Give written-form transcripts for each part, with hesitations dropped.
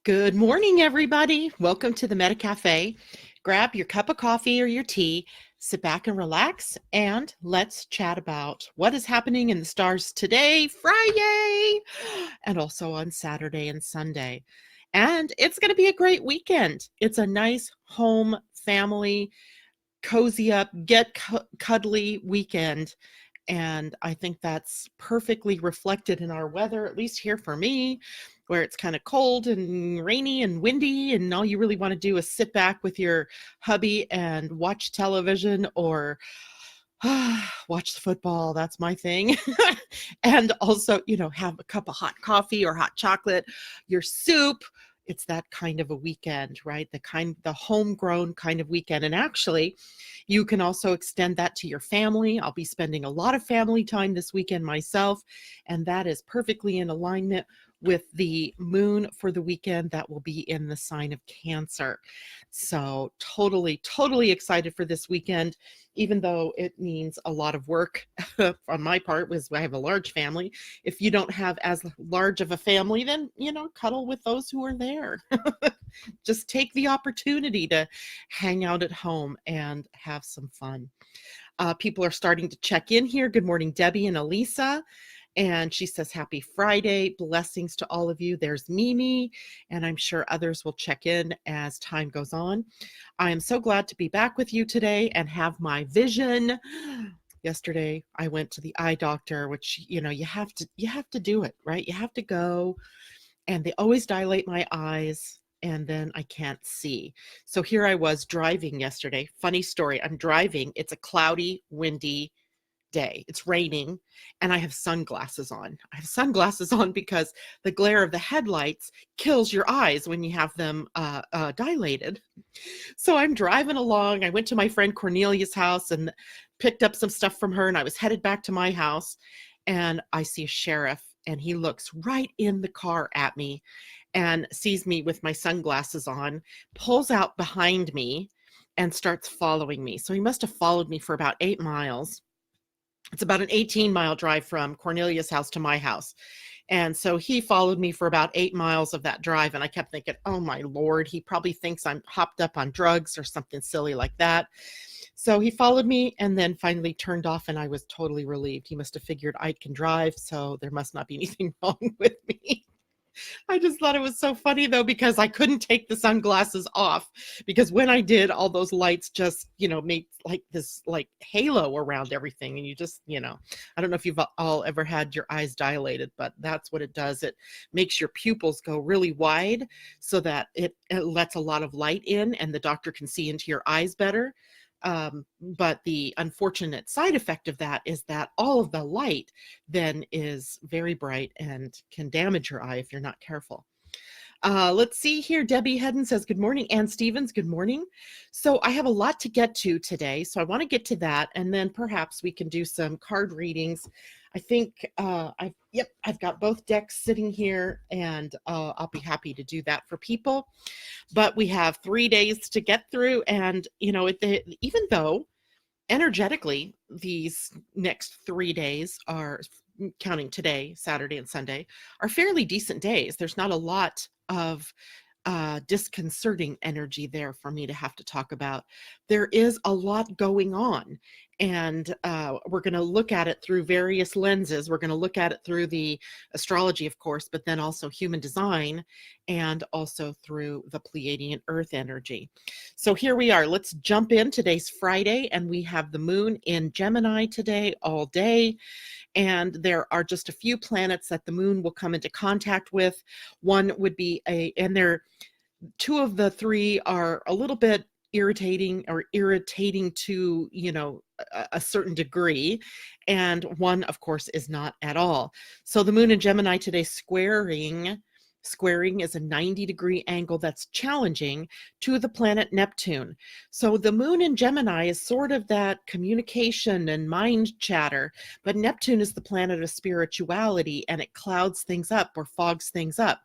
Good morning, everybody. Welcome to the Meta Cafe. Grab your cup of coffee or your tea, sit back and relax, and let's chat about what is happening in the stars today, Friday, and also on Saturday and Sunday. And it's going to be a great weekend. It's a nice home, family, cozy up, get cuddly weekend. And I think that's perfectly reflected in our weather, at least here for me, where it's kind of cold and rainy and windy. And all you really want to do is sit back with your hubby and watch television or watch the football. That's my thing. And also, have a cup of hot coffee or hot chocolate, your soup. It's that kind of a weekend, right? The homegrown kind of weekend. And actually, you can also extend that to your family. I'll be spending a lot of family time this weekend myself, and that is perfectly in alignment with the moon for the weekend that will be in the sign of Cancer. So totally excited for this weekend, even though it means a lot of work on my part, because I have a large family. If you don't have as large of a family, then, cuddle with those who are there. Just take the opportunity to hang out at home and have some fun. People are starting to check in here. Good morning, Debbie and Elisa. And she says, happy Friday, blessings to all of you. There's Mimi, and I'm sure others will check in as time goes on. I am so glad to be back with you today and have my vision. Yesterday, I went to the eye doctor, which, you have to do it, right? You have to go, and they always dilate my eyes, and then I can't see. So here I was driving yesterday. Funny story. I'm driving. It's a cloudy, windy day. It's raining, and I have sunglasses on. I have sunglasses on because the glare of the headlights kills your eyes when you have them dilated. So I'm driving along. I went to my friend Cornelia's house and picked up some stuff from her, and I was headed back to my house, and I see a sheriff, and he looks right in the car at me and sees me with my sunglasses on, pulls out behind me, and starts following me. So he must have followed me for about 8 miles. It's about an 18-mile drive from Cornelia's house to my house. And so he followed me for about 8 miles of that drive. And I kept thinking, oh my Lord, he probably thinks I'm hopped up on drugs or something silly like that. So he followed me and then finally turned off, and I was totally relieved. He must have figured I can drive, so there must not be anything wrong with me. I just thought it was so funny, though, because I couldn't take the sunglasses off, because when I did, all those lights just, made like this like halo around everything. And you just, I don't know if you've all ever had your eyes dilated, but that's what it does. It makes your pupils go really wide so that it lets a lot of light in and the doctor can see into your eyes better. But the unfortunate side effect of that is that all of the light then is very bright and can damage your eye if you're not careful. Let's see here. Debbie Hedden says, good morning. Ann Stevens, good morning. So I have a lot to get to today. So I want to get to that. And then perhaps we can do some card readings. I think I've got both decks sitting here, and I'll be happy to do that for people. But we have 3 days to get through. And, even though energetically these next 3 days are, counting today, Saturday and Sunday, are fairly decent days. There's not a lot of disconcerting energy there for me to have to talk about. There is a lot going on, and we're going to look at it through various lenses. We're going to look at it through the astrology, of course, but then also human design, and also through the Pleiadian-Earth energy. So here we are. Let's jump in. Today's Friday, and we have the moon in Gemini today all day. And there are just a few planets that the moon will come into contact with. One would be two of the three are a little bit irritating to, a certain degree. And one, of course, is not at all. So the moon in Gemini today squaring is a 90-degree angle that's challenging to the planet Neptune. So the moon in Gemini is sort of that communication and mind chatter, but Neptune is the planet of spirituality, and it clouds things up or fogs things up.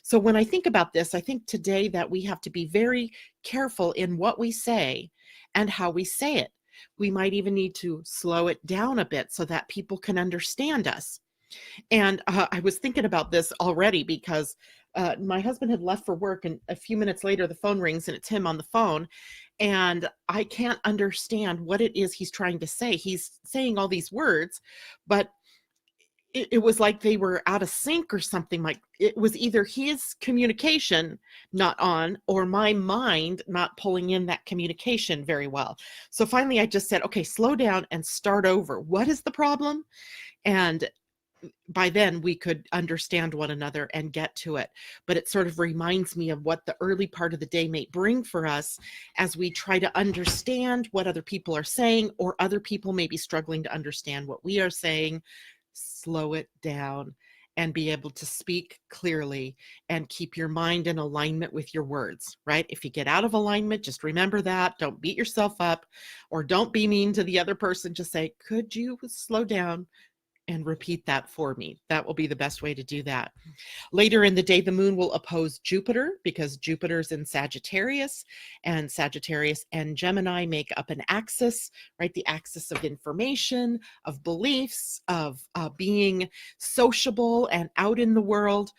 So when I think about this, I think today that we have to be very careful in what we say and how we say it. We might even need to slow it down a bit so that people can understand us. And I was thinking about this already because my husband had left for work, and a few minutes later the phone rings and it's him on the phone, and I can't understand what it is he's trying to say. He's saying all these words, but it was like they were out of sync or something. Like it was either his communication not on or my mind not pulling in that communication very well. So finally I just said, okay, slow down and start over. What is the problem? And by then we could understand one another and get to it. But it sort of reminds me of what the early part of the day may bring for us as we try to understand what other people are saying, or other people may be struggling to understand what we are saying. Slow it down and be able to speak clearly and keep your mind in alignment with your words, right? If you get out of alignment, just remember that. Don't beat yourself up, or don't be mean to the other person. Just say, could you slow down and repeat that for me? That will be the best way to do that. Later in the day, the moon will oppose Jupiter because Jupiter's in Sagittarius, and Sagittarius and Gemini make up an axis, right? The axis of information, of beliefs, of being sociable and out in the world.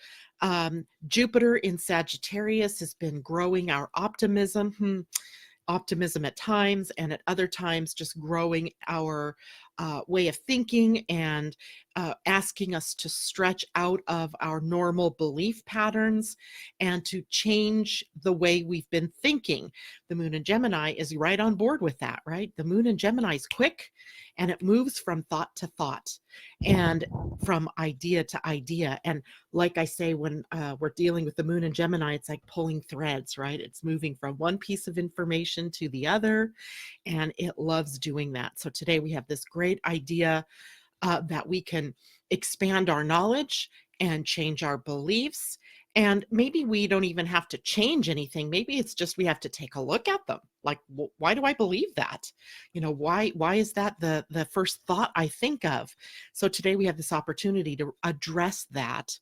Jupiter in Sagittarius has been growing our optimism. Optimism at times, and at other times just growing our way of thinking and asking us to stretch out of our normal belief patterns and to change the way we've been thinking. The moon in Gemini is right on board with that, right? The moon in Gemini is quick, and it moves from thought to thought and from idea to idea. And like I say, when we're dealing with the moon in Gemini, it's like pulling threads, right? It's moving from one piece of information to the other, and it loves doing that. So today we have this great idea that we can expand our knowledge and change our beliefs. And maybe we don't even have to change anything. Maybe it's just we have to take a look at them. Like, why do I believe that? Why is that the first thought I think of? So today we have this opportunity to address that.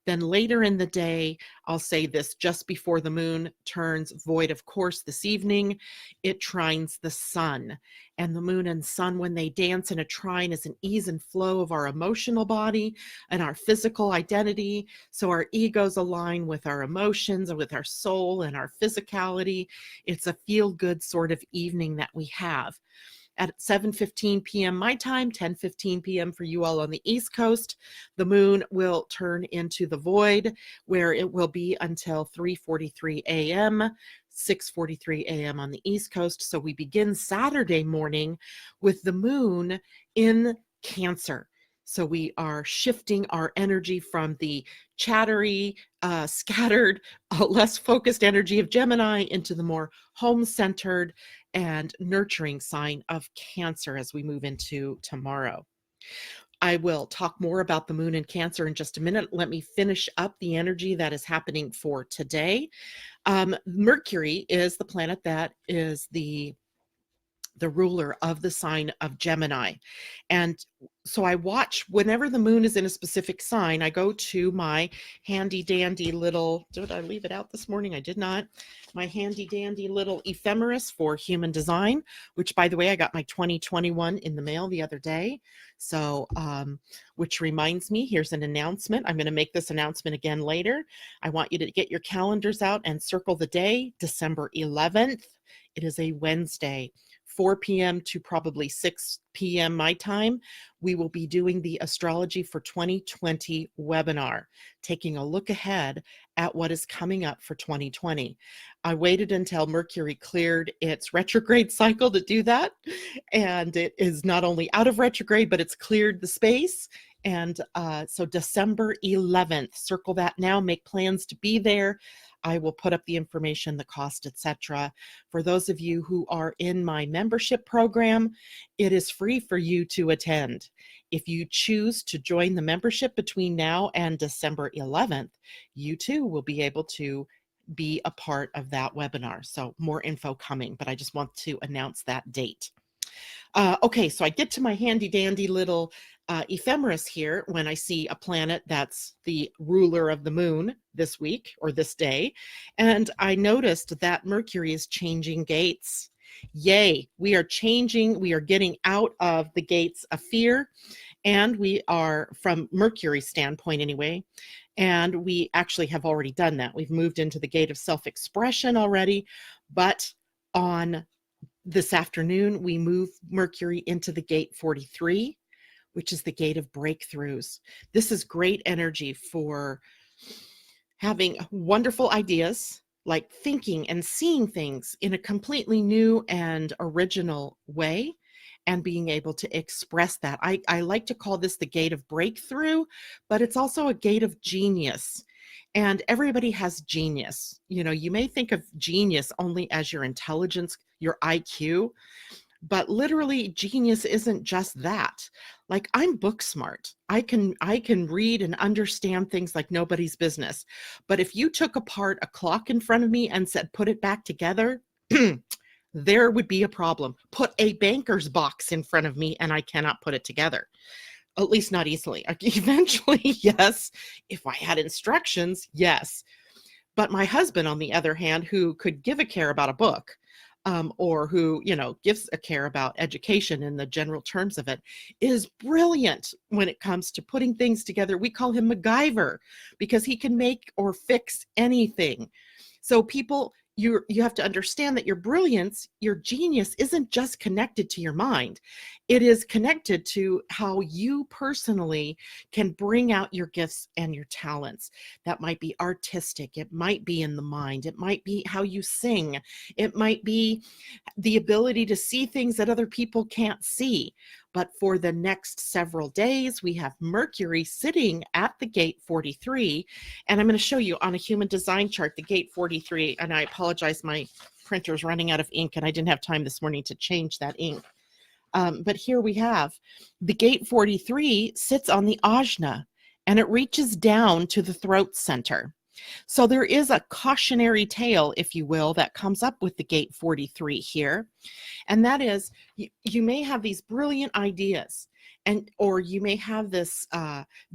Then later in the day, I'll say this, just before the moon turns void, of course, this evening, it trines the sun. And the moon and sun, when they dance in a trine, is an ease and flow of our emotional body and our physical identity. So our egos align with our emotions and with our soul and our physicality. It's a feel-good sort of evening that we have. At 7:15 p.m. my time, 10:15 p.m. for you all on the East Coast, the moon will turn into the void, where it will be until 3:43 a.m., 6:43 a.m. on the East Coast. So we begin Saturday morning with the moon in Cancer. So we are shifting our energy from the chattery, scattered, less focused energy of Gemini into the more home-centered and nurturing sign of Cancer as we move into tomorrow. I will talk more about the moon in Cancer in just a minute. Let me finish up the energy that is happening for today. Mercury is the planet that is the ruler of the sign of Gemini. And so I watch whenever the moon is in a specific sign, I go to my handy dandy little, did I leave it out this morning? I did not. My handy dandy little ephemeris for human design, which by the way, I got my 2021 in the mail the other day. So, which reminds me, here's an announcement. I'm going to make this announcement again later. I want you to get your calendars out and circle the day, December 11th. It is a Wednesday. 4 p.m. to probably 6 p.m. my time, we will be doing the Astrology for 2020 webinar, taking a look ahead at what is coming up for 2020. I waited until Mercury cleared its retrograde cycle to do that, and it is not only out of retrograde, but it's cleared the space. And so December 11th, circle that now, make plans to be there. I will put up the information, the cost, etc. For those of you who are in my membership program, it is free for you to attend. If you choose to join the membership between now and December 11th, you too will be able to be a part of that webinar. So more info coming, but I just want to announce that date. Okay, so I get to my handy dandy little ephemeris here when I see a planet that's the ruler of the moon this week or this day. And I noticed that Mercury is changing gates. Yay, we are changing, we are getting out of the gates of fear. And we are, from Mercury's standpoint anyway, And we actually have already done that. We've moved into the gate of self-expression already, but on this afternoon, we move Mercury into the gate 43, which is the gate of breakthroughs. This is great energy for having wonderful ideas, like thinking and seeing things in a completely new and original way, and being able to express that. I like to call this the gate of breakthrough, but it's also a gate of genius. And everybody has genius. You know, you may think of genius only as your intelligence, your IQ, but literally genius isn't just that. Like, I'm book smart. I can read and understand things like nobody's business. But if you took apart a clock in front of me and said put it back together, there would be a problem. Put a banker's box in front of me and I cannot put it together. At least not easily. Eventually, yes. If I had instructions, yes. But my husband, on the other hand, who could give a care about a book, or who, you know, gives a care about education in the general terms of it, is brilliant when it comes to putting things together. We call him MacGyver because he can make or fix anything. So people, you have to understand that your brilliance, your genius isn't just connected to your mind. It is connected to how you personally can bring out your gifts and your talents. That might be artistic. It might be in the mind. It might be how you sing. It might be the ability to see things that other people can't see. But for the next several days, we have Mercury sitting at the gate 43. And I'm going to show you on a human design chart, the gate 43. And I apologize, my printer's running out of ink and I didn't have time this morning to change that ink. But here we have the gate 43 sits on the ajna and it reaches down to the throat center. So there is a cautionary tale, if you will, that comes up with the gate 43 here. And that is, you may have these brilliant ideas, or you may have this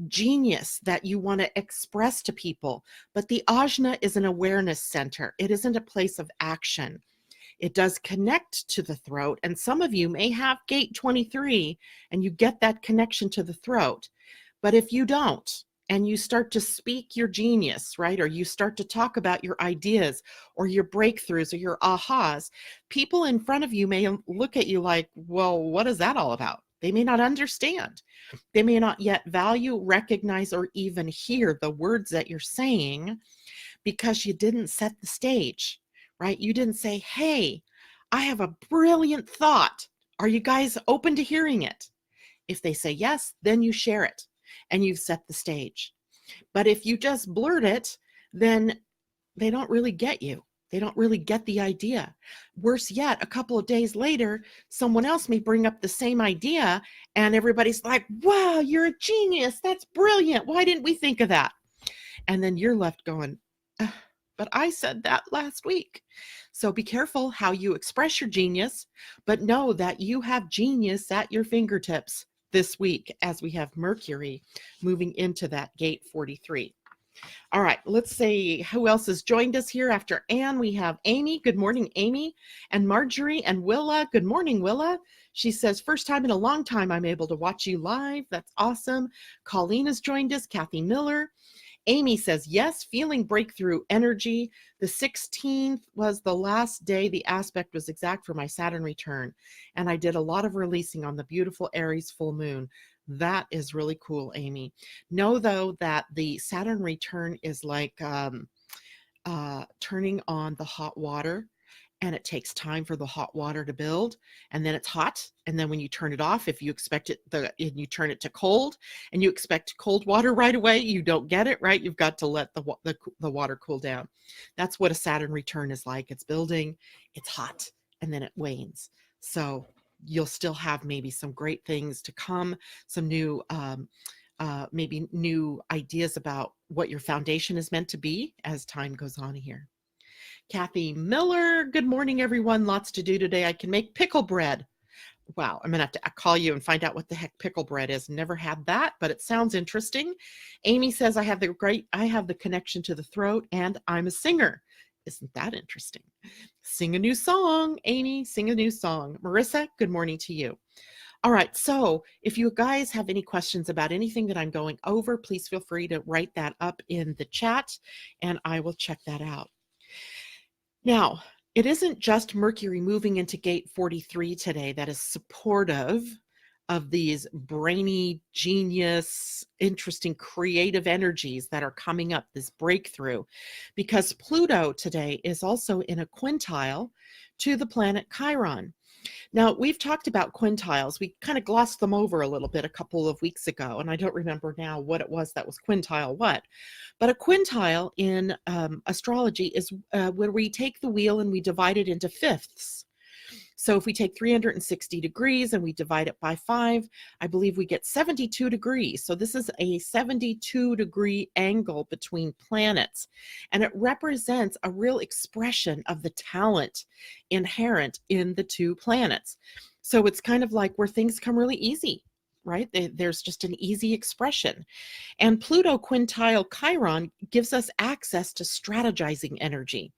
genius that you want to express to people. But the ajna is an awareness center. It isn't a place of action. It does connect to the throat. And some of you may have gate 23 and you get that connection to the throat. But if you don't, and you start to speak your genius, right? Or you start to talk about your ideas or your breakthroughs or your ahas, people in front of you may look at you like, well, what is that all about? They may not understand. They may not yet value, recognize, or even hear the words that you're saying because you didn't set the stage, right? You didn't say, hey, I have a brilliant thought. Are you guys open to hearing it? If they say yes, then you share it and you've set the stage. But if you just blurt it, then they don't really get you. They don't really get the idea. Worse yet, a couple of days later, someone else may bring up the same idea and everybody's like, wow, you're a genius. That's brilliant. Why didn't we think of that? And then you're left going, but I said that last week. So be careful how you express your genius, but know that you have genius at your fingertips this week as we have Mercury moving into that gate 43. All right, let's see who else has joined us here after Anne. We have Amy. Good morning, Amy. And Marjorie and Willa. Good morning, Willa. She says, first time in a long time I'm able to watch you live. That's awesome. Colleen has joined us. Kathy Miller. Amy says, yes, feeling breakthrough energy. The 16th was the last day the aspect was exact for my Saturn return. And I did a lot of releasing on the beautiful Aries full moon. That is really cool, Amy. Know, though, that the Saturn return is like turning on the hot water. And it takes time for the hot water to build, and then it's hot. And then when you turn it off, if you expect it, and you turn it to cold, and you expect cold water right away, you don't get it, right? You've got to let the water cool down. That's what a Saturn return is like. It's building, it's hot, and then it wanes. So you'll still have maybe some great things to come, some new, maybe new ideas about what your foundation is meant to be as time goes on here. Kathy Miller, good morning, everyone. Lots to do today. I can make pickle bread. Wow, I'm going to have to call you and find out what the heck pickle bread is. Never had that, but it sounds interesting. Amy says, I have the connection to the throat and I'm a singer. Isn't that interesting? Sing a new song, Amy, sing a new song. Marissa, good morning to you. All right. So if you guys have any questions about anything that I'm going over, please feel free to write that up in the chat and I will check that out. Now, it isn't just Mercury moving into gate 43 today that is supportive of these brainy, genius, interesting, creative energies that are coming up, this breakthrough, because Pluto today is also in a quintile to the planet Chiron. Now, we've talked about quintiles. We kind of glossed them over a little bit a couple of weeks ago, and I don't remember now what it was that was quintile what. But a quintile in astrology is when we take the wheel and we divide it into fifths. So if we take 360 degrees and we divide it by 5, I believe we get 72 degrees. So this is a 72-degree angle between planets. And it represents a real expression of the talent inherent in the two planets. So it's kind of like where things come really easy, right? There's just an easy expression. And Pluto quintile Chiron gives us access to strategizing energy.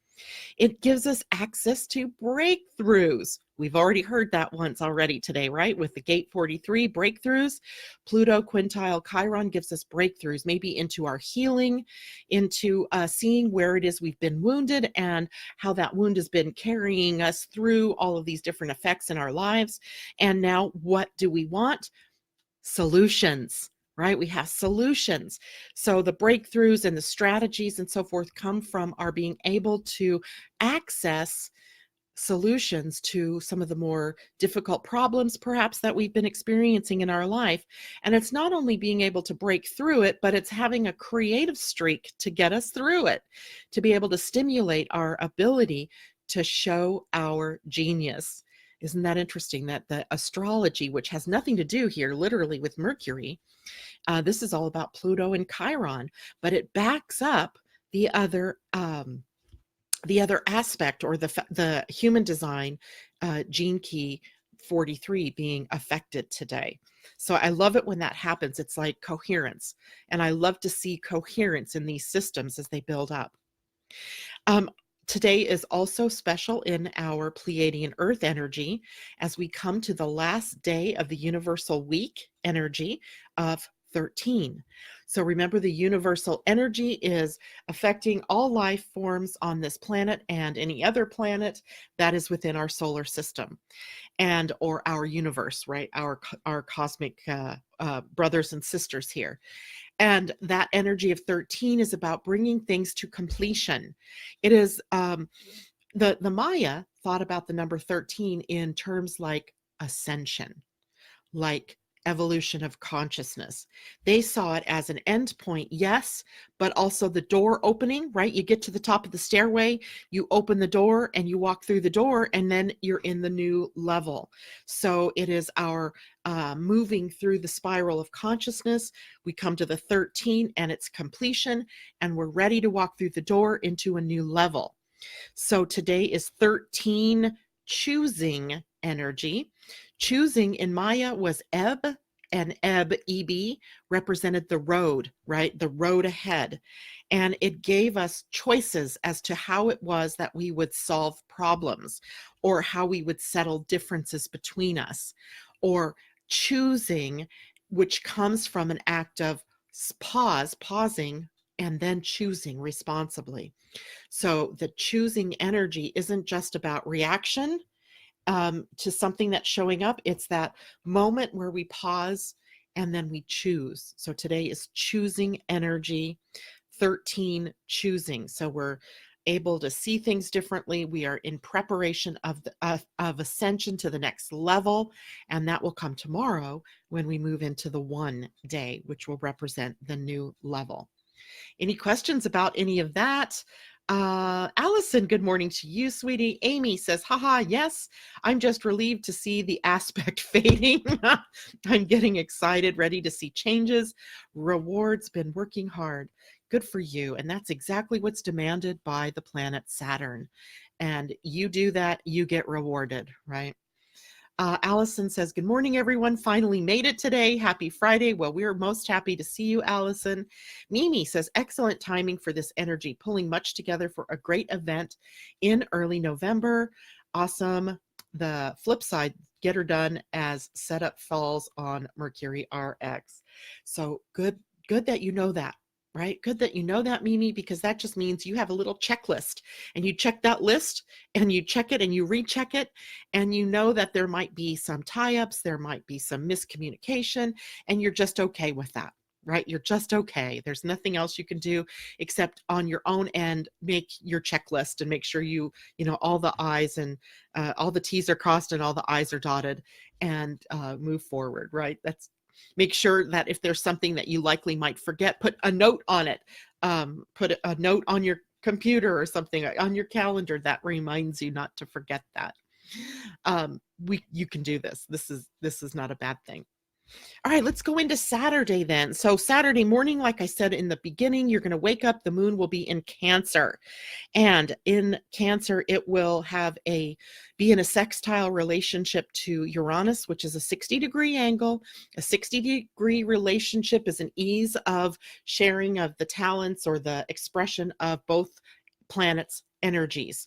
It gives us access to breakthroughs. We've already heard that once already today, right? With the gate 43 breakthroughs, Pluto quintile Chiron gives us breakthroughs, maybe into our healing, into seeing where it is we've been wounded and how that wound has been carrying us through all of these different effects in our lives. And now what do we want? Solutions. Right? We have solutions. So the breakthroughs and the strategies and so forth come from our being able to access solutions to some of the more difficult problems perhaps that we've been experiencing in our life. And it's not only being able to break through it, but it's having a creative streak to get us through it, to be able to stimulate our ability to show our genius. Isn't that interesting that the astrology, which has nothing to do here literally with Mercury, this is all about Pluto and Chiron, but it backs up the other aspect, or the human design gene key 43 being affected today. So I love it when that happens. It's like coherence, and I love to see coherence in these systems as they build up. Today is also special in our Pleiadian-Earth energy as we come to the last day of the universal week energy of 13. So remember, the universal energy is affecting all life forms on this planet and any other planet that is within our solar system and or our universe, right? Our cosmic brothers and sisters here. And that energy of 13 is about bringing things to completion. It is the Maya thought about the number 13 in terms like ascension, like evolution of consciousness. They saw it as an end point, yes, but also the door opening, right? You get to the top of the stairway, you open the door and you walk through the door, and then you're in the new level. So it is our moving through the spiral of consciousness. We come to the 13 and its completion, and we're ready to walk through the door into a new level. So today is 13 choosing energy. Choosing in Maya was Eb, and Eb, EB, represented the road, right? The road ahead. And it gave us choices as to how it was that we would solve problems, or how we would settle differences between us, or choosing, which comes from an act of pausing, and then choosing responsibly. So the choosing energy isn't just about reaction to something that's showing up. It's that moment where we pause and then we choose. So today is choosing energy, 13 choosing. So we're able to see things differently. We are in preparation of ascension to the next level, and that will come tomorrow when we move into the 1 day, which will represent the new level. Any questions about any of that? Allison, good morning to you, sweetie. Amy says, haha, yes, I'm just relieved to see the aspect fading. I'm getting excited, ready to see changes. Rewards, been working hard. Good for you. And that's exactly what's demanded by the planet Saturn. And you do that, you get rewarded, right? Allison says, good morning, everyone. Finally made it today. Happy Friday. Well, we're most happy to see you, Allison. Mimi says, excellent timing for this energy, pulling much together for a great event in early November. Awesome. The flip side get her done as setup falls on Mercury RX. So good that you know that. Right? Good that you know that, Mimi, because that just means you have a little checklist and you check that list and you check it and you recheck it. And you know that there might be some tie-ups, there might be some miscommunication, and you're just okay with that. Right? You're just okay. There's nothing else you can do except on your own end, make your checklist and make sure all the I's and all the T's are crossed and all the I's are dotted, and move forward. Right? Make sure that if there's something that you likely might forget, put a note on it. Put a note on your computer or something on your calendar that reminds you not to forget that. You can do this. This is not a bad thing. All right, let's go into Saturday then. So Saturday morning, like I said in the beginning, you're going to wake up. The moon will be in Cancer. And in Cancer, it will be in a sextile relationship to Uranus, which is a 60-degree angle. A 60-degree relationship is an ease of sharing of the talents or the expression of both planets' energies.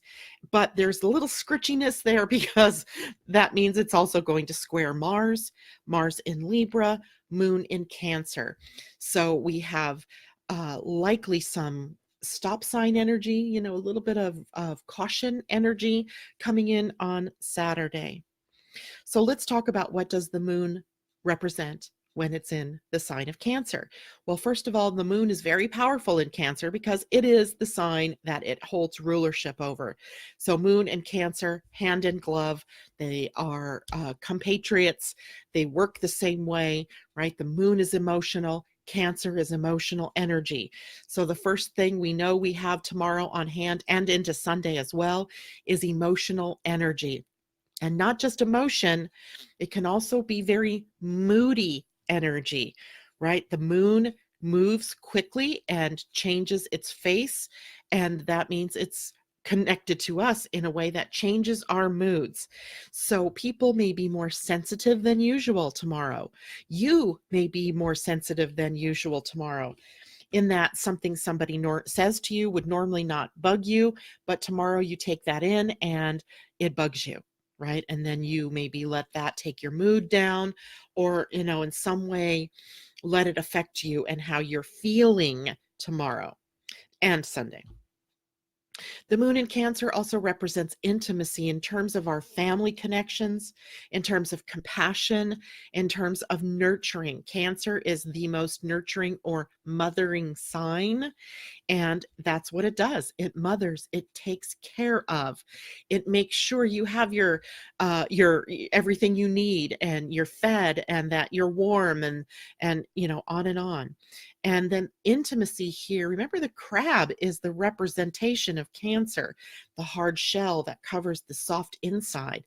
But there's a little scritchiness there because that means it's also going to square Mars in Libra, Moon in Cancer. So we have likely some stop sign energy, a little bit of caution energy coming in on Saturday. So let's talk about, what does the moon represent when it's in the sign of Cancer? Well, first of all, the moon is very powerful in Cancer because it is the sign that it holds rulership over. So moon and Cancer, hand in glove. They are compatriots. They work the same way, right? The moon is emotional. Cancer is emotional energy. So the first thing we know we have tomorrow on hand and into Sunday as well is emotional energy. And not just emotion, it can also be very moody energy, right? The moon moves quickly and changes its face, and that means it's connected to us in a way that changes our moods. So people may be more sensitive than usual tomorrow. You may be more sensitive than usual tomorrow, in that something somebody says to you would normally not bug you, but tomorrow you take that in and it bugs you. Right? And then you maybe let that take your mood down, or, in some way let it affect you and how you're feeling tomorrow and Sunday. The moon in Cancer also represents intimacy in terms of our family connections, in terms of compassion, in terms of nurturing. Cancer is the most nurturing or mothering sign. And that's what it does. It mothers, it takes care of, it makes sure you have your everything you need, and you're fed, and that you're warm, and on and on. And then intimacy here, remember, the crab is the representation of Cancer, the hard shell that covers the soft inside.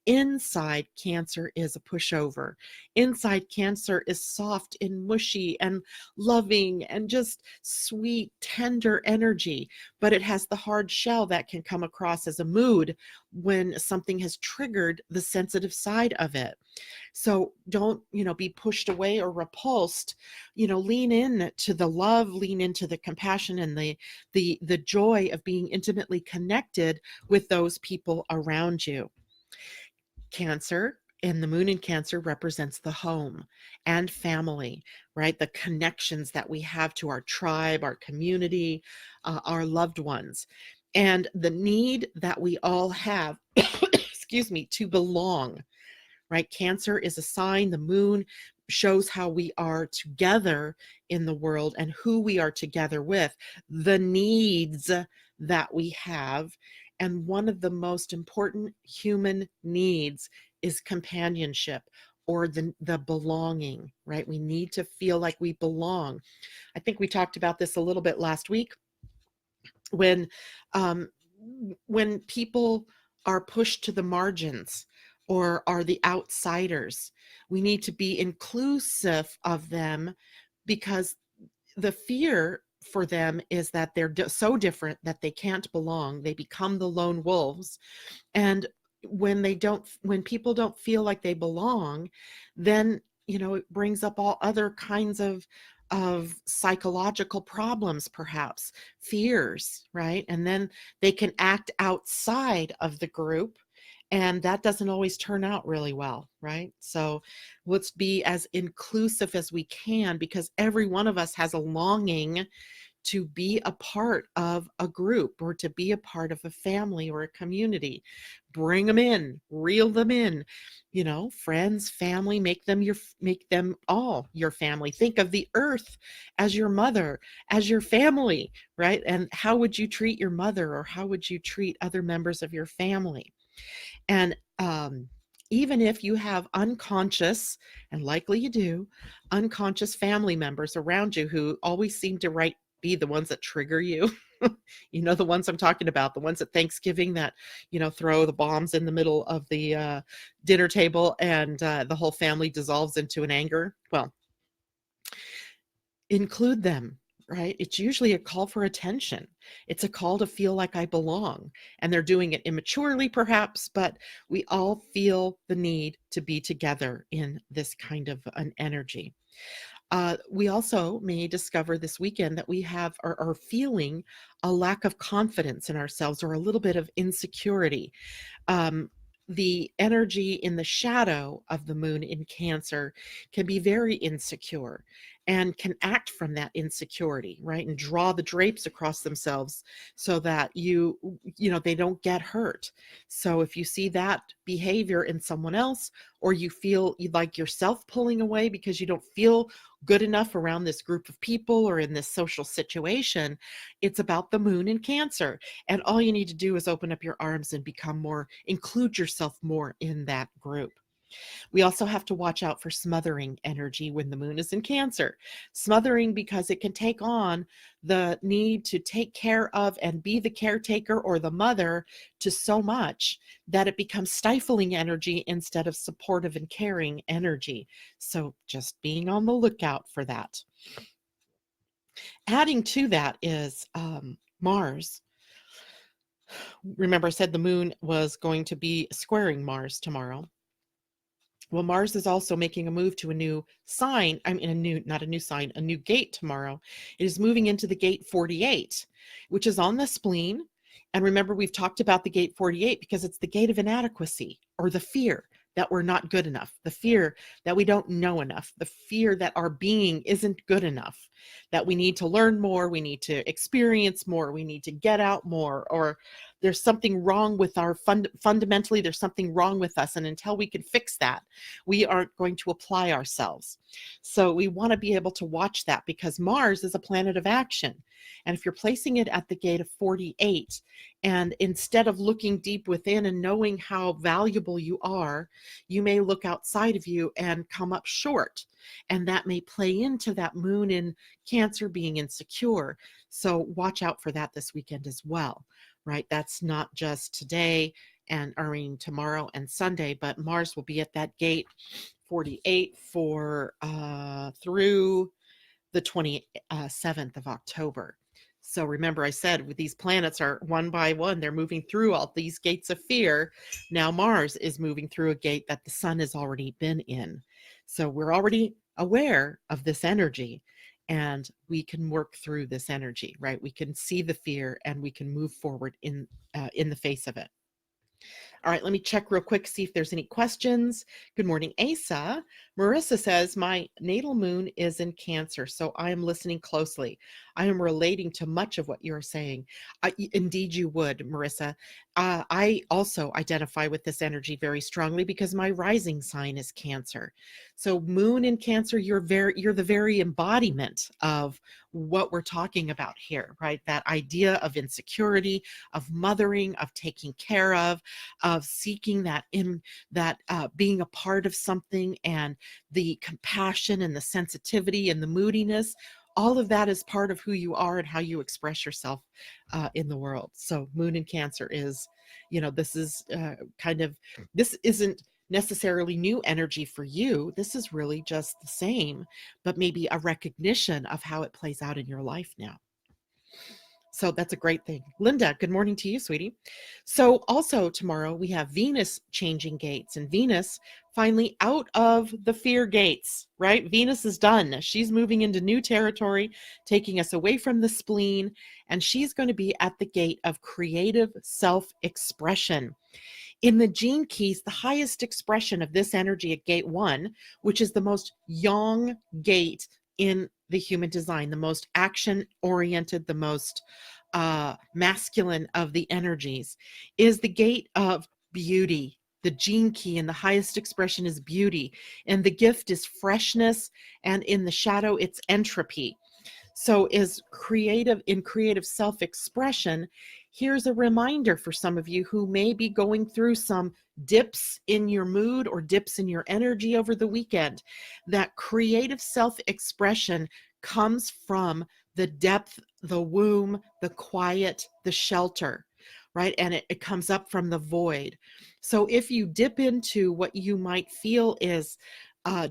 Inside Cancer is a pushover. Inside Cancer is soft and mushy and loving and just sweet, tender energy, but it has the hard shell that can come across as a mood when something has triggered the sensitive side of it. So don't, be pushed away or repulsed. Lean in to the love, lean into the compassion and the joy of being intimately connected with those people around you. Cancer, and the moon in Cancer, represents the home and family, right? The connections that we have to our tribe, our community, our loved ones, and the need that we all have, excuse me, to belong, right? Cancer is a sign. The moon shows how we are together in the world and who we are together with, the needs that we have. And one of the most important human needs is companionship, or the belonging, right? We need to feel like we belong. I think we talked about this a little bit last week when people are pushed to the margins or are the outsiders. We need to be inclusive of them, because the fear for them is that they're so different that they can't belong. They become the lone wolves. And when people don't feel like they belong, then, it brings up all other kinds of psychological problems, perhaps fears, right? And then they can act outside of the group And that doesn't always turn out really well, right? So let's be as inclusive as we can, because every one of us has a longing to be a part of a group or to be a part of a family or a community. Bring them in, reel them in, friends, family, make them all your family. Think of the earth as your mother, as your family, right? And how would you treat your mother, or how would you treat other members of your family? And even if you have unconscious, and likely you do, unconscious family members around you who always seem to be the ones that trigger you, the ones I'm talking about, the ones at Thanksgiving that, throw the bombs in the middle of the dinner table, and the whole family dissolves into an anger. Well, include them, right? It's usually a call for attention. It's a call to feel like I belong. And they're doing it immaturely, perhaps, but we all feel the need to be together in this kind of an energy. We also may discover this weekend that we are feeling a lack of confidence in ourselves, or a little bit of insecurity. The energy in the shadow of the moon in Cancer can be very insecure and can act from that insecurity, right? And draw the drapes across themselves so that they don't get hurt. So if you see that behavior in someone else, or you feel like yourself pulling away because you don't feel good enough around this group of people or in this social situation, it's about the moon in Cancer. And all you need to do is open up your arms and include yourself more in that group. We also have to watch out for smothering energy when the moon is in Cancer. Smothering because it can take on the need to take care of and be the caretaker or the mother to so much that it becomes stifling energy instead of supportive and caring energy. So just being on the lookout for that. Adding to that is Mars. Remember, I said the moon was going to be squaring Mars tomorrow. Well, Mars is also making a move to a new sign. Not a new sign, a new gate tomorrow. It is moving into the gate 48, which is on the spleen. And remember, we've talked about the gate 48 because it's the gate of inadequacy, or the fear that we're not good enough, the fear that we don't know enough, the fear that our being isn't good enough, that we need to learn more, we need to experience more, we need to get out more, or there's something wrong with fundamentally, there's something wrong with us. And until we can fix that, we aren't going to apply ourselves. So we want to be able to watch that, because Mars is a planet of action. And if you're placing it at the gate of 48, and instead of looking deep within and knowing how valuable you are, you may look outside of you and come up short. And that may play into that moon in Cancer being insecure. So watch out for that this weekend as well, right? That's not just today tomorrow and Sunday, but Mars will be at that gate 48 for through the 27th of October. So remember, I said with these planets are one by one, they're moving through all these gates of fear. Now Mars is moving through a gate that the sun has already been in. So we're already aware of this energy, and we can work through this energy, right? We can see the fear and we can move forward in the face of it. All right, let me check real quick, see if there's any questions. Good morning, Asa. Marissa says, my natal moon is in Cancer, so I am listening closely. I am relating to much of what you're saying. Indeed, you would, Marissa. I also identify with this energy very strongly because my rising sign is Cancer. So moon in Cancer, you're the very embodiment of what we're talking about here, right? That idea of insecurity, of mothering, of taking care of seeking being a part of something, and the compassion and the sensitivity and the moodiness. All of that is part of who you are and how you express yourself in the world. So moon in Cancer is, this is this isn't necessarily new energy for you. This is really just the same, but maybe a recognition of how it plays out in your life now. So that's a great thing. Linda, good morning to you, sweetie. So also tomorrow we have Venus changing gates, and Venus finally out of the fear gates, right? Venus is done. She's moving into new territory, taking us away from the spleen, and she's going to be at the gate of creative self-expression. In the gene keys, the highest expression of this energy at gate 1, which is the most yang gate in the human design, the most action oriented, the most masculine of the energies, is the gate of beauty. The gene key and the highest expression is beauty, and the gift is freshness, and in the shadow it's entropy. So is creative self-expression. Here's a reminder for some of you who may be going through some dips in your mood or dips in your energy over the weekend, that creative self-expression comes from the depth, the womb, the quiet, the shelter, right? And it comes up from the void. So if you dip into what you might feel is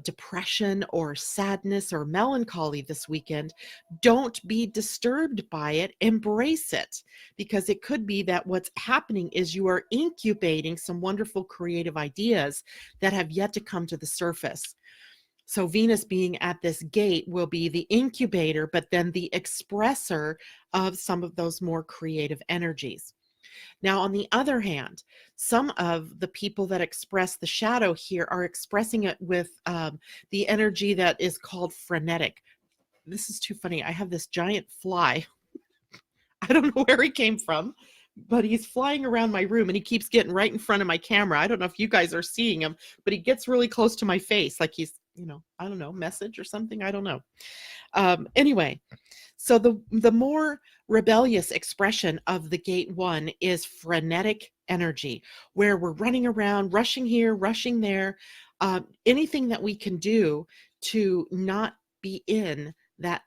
depression or sadness or melancholy this weekend, don't be disturbed by it. Embrace it, because it could be that what's happening is you are incubating some wonderful creative ideas that have yet to come to the surface. So Venus being at this gate will be the incubator, but then the expressor of some of those more creative energies. Now, on the other hand, some of the people that express the shadow here are expressing it with the energy that is called frenetic. This is too funny. I have this giant fly. I don't know where he came from, but he's flying around my room and he keeps getting right in front of my camera. I don't know if you guys are seeing him, but he gets really close to my face, like he's, I don't know, message or something. I don't know. Anyway, so the more rebellious expression of the gate 1 is frenetic energy, where we're running around, rushing here, rushing there, anything that we can do to not be in that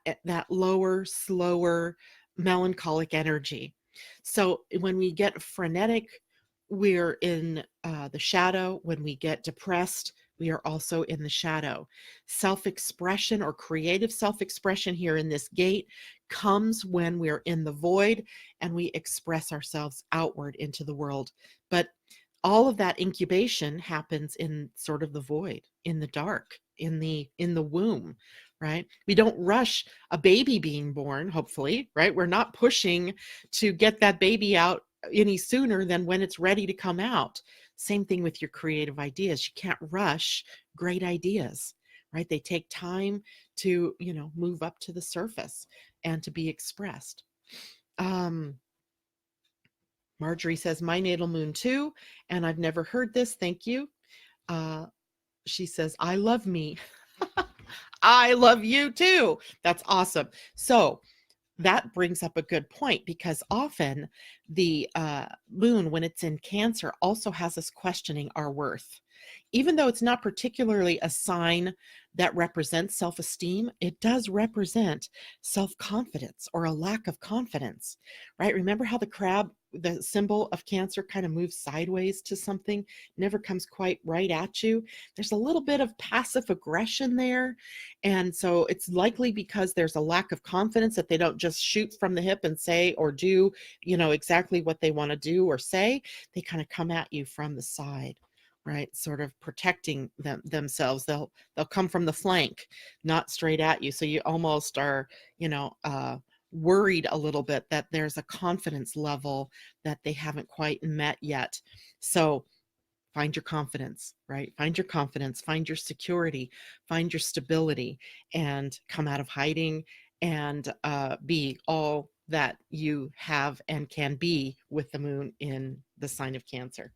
lower, slower, melancholic energy. So when we get frenetic, we're in the shadow. When we get depressed, we are also in the shadow. Self-expression or creative self-expression here in this gate comes when we're in the void and we express ourselves outward into the world. But all of that incubation happens in sort of the void, in the dark, in the womb, right? We don't rush a baby being born, hopefully, right? We're not pushing to get that baby out any sooner than when it's ready to come out. Same thing with your creative ideas. You can't rush great ideas, right? They take time to, move up to the surface and to be expressed. Marjorie says, my natal moon too, and I've never heard this. Thank you. She says, I love me. I love you too. That's awesome. So that brings up a good point, because often the moon, when it's in Cancer, also has us questioning our worth. Even though it's not particularly a sign that represents self-esteem, it does represent self-confidence or a lack of confidence, right? Remember how the crab, the symbol of Cancer, kind of moves sideways to something, never comes quite right at you. There's a little bit of passive aggression there. And so it's likely because there's a lack of confidence that they don't just shoot from the hip and say or do, exactly what they want to do or say. They kind of come at you from the side, right? Sort of protecting themselves. They'll come from the flank, not straight at you. So you almost are, worried a little bit that there's a confidence level that they haven't quite met yet. So find your confidence, right? Find your confidence, find your security, find your stability, and come out of hiding and be all that you have and can be with the moon in the sign of Cancer.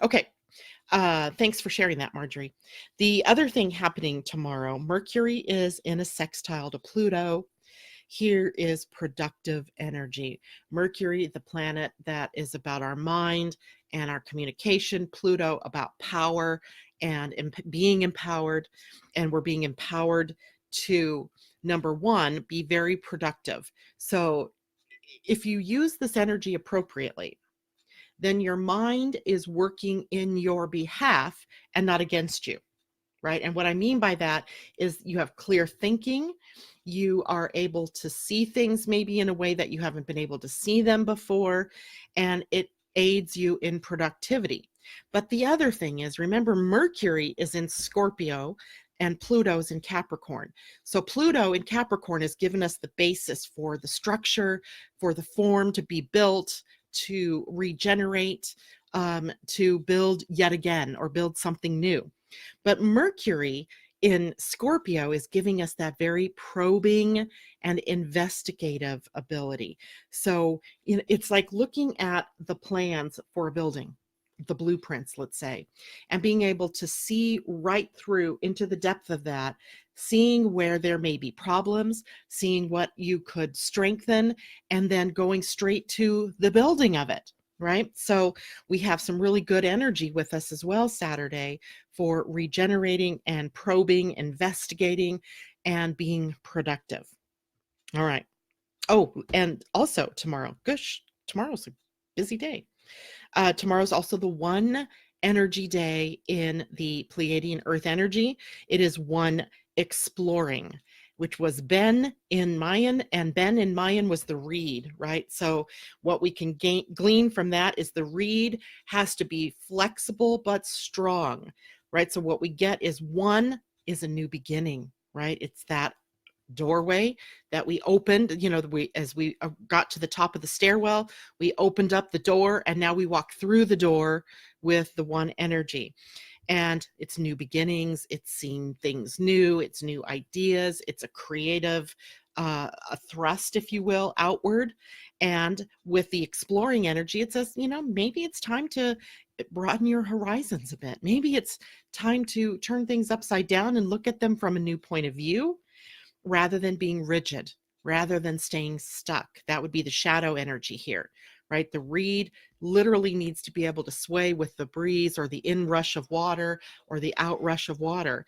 Okay. Thanks for sharing that, Marjorie. The other thing happening tomorrow, Mercury is in a sextile to Pluto. Here is productive energy. Mercury, the planet that is about our mind and our communication. Pluto, about power and being empowered. And we're being empowered to, number one, be very productive. So if you use this energy appropriately, then your mind is working in your behalf and not against you, right? And what I mean by that is you have clear thinking, You are able to see things maybe in a way that you haven't been able to see them before, and it aids you in productivity. But the other thing is, remember, Mercury is in Scorpio and Pluto's in Capricorn. So Pluto in Capricorn has given us the basis for the structure, for the form to be built, to regenerate, to build yet again or build something new. But Mercury in Scorpio is giving us that very probing and investigative ability. So it's like looking at the plans for a building, the blueprints, let's say, and being able to see right through into the depth of that, seeing where there may be problems, seeing what you could strengthen, and then going straight to the building of it. Right. So we have some really good energy with us as well Saturday for regenerating and probing, investigating, and being productive. All right. Oh, and also tomorrow, gosh, tomorrow's a busy day. Tomorrow's also the one energy day in the Pleiadian-Earth energy. It is one exploring, which was Ben in Mayan, and Ben in Mayan was the reed, right? So what we can glean from that is the reed has to be flexible but strong, right? So what we get is one is a new beginning, right? It's that doorway that we opened, as we got to the top of the stairwell, we opened up the door, and now we walk through the door with the one energy. And it's new beginnings, it's seeing things new, it's new ideas, it's a creative a thrust, if you will, outward. And with the exploring energy, it says, maybe it's time to broaden your horizons a bit. Maybe it's time to turn things upside down and look at them from a new point of view, rather than being rigid, rather than staying stuck. That would be the shadow energy here, right? The reed literally needs to be able to sway with the breeze or the inrush of water or the outrush of water.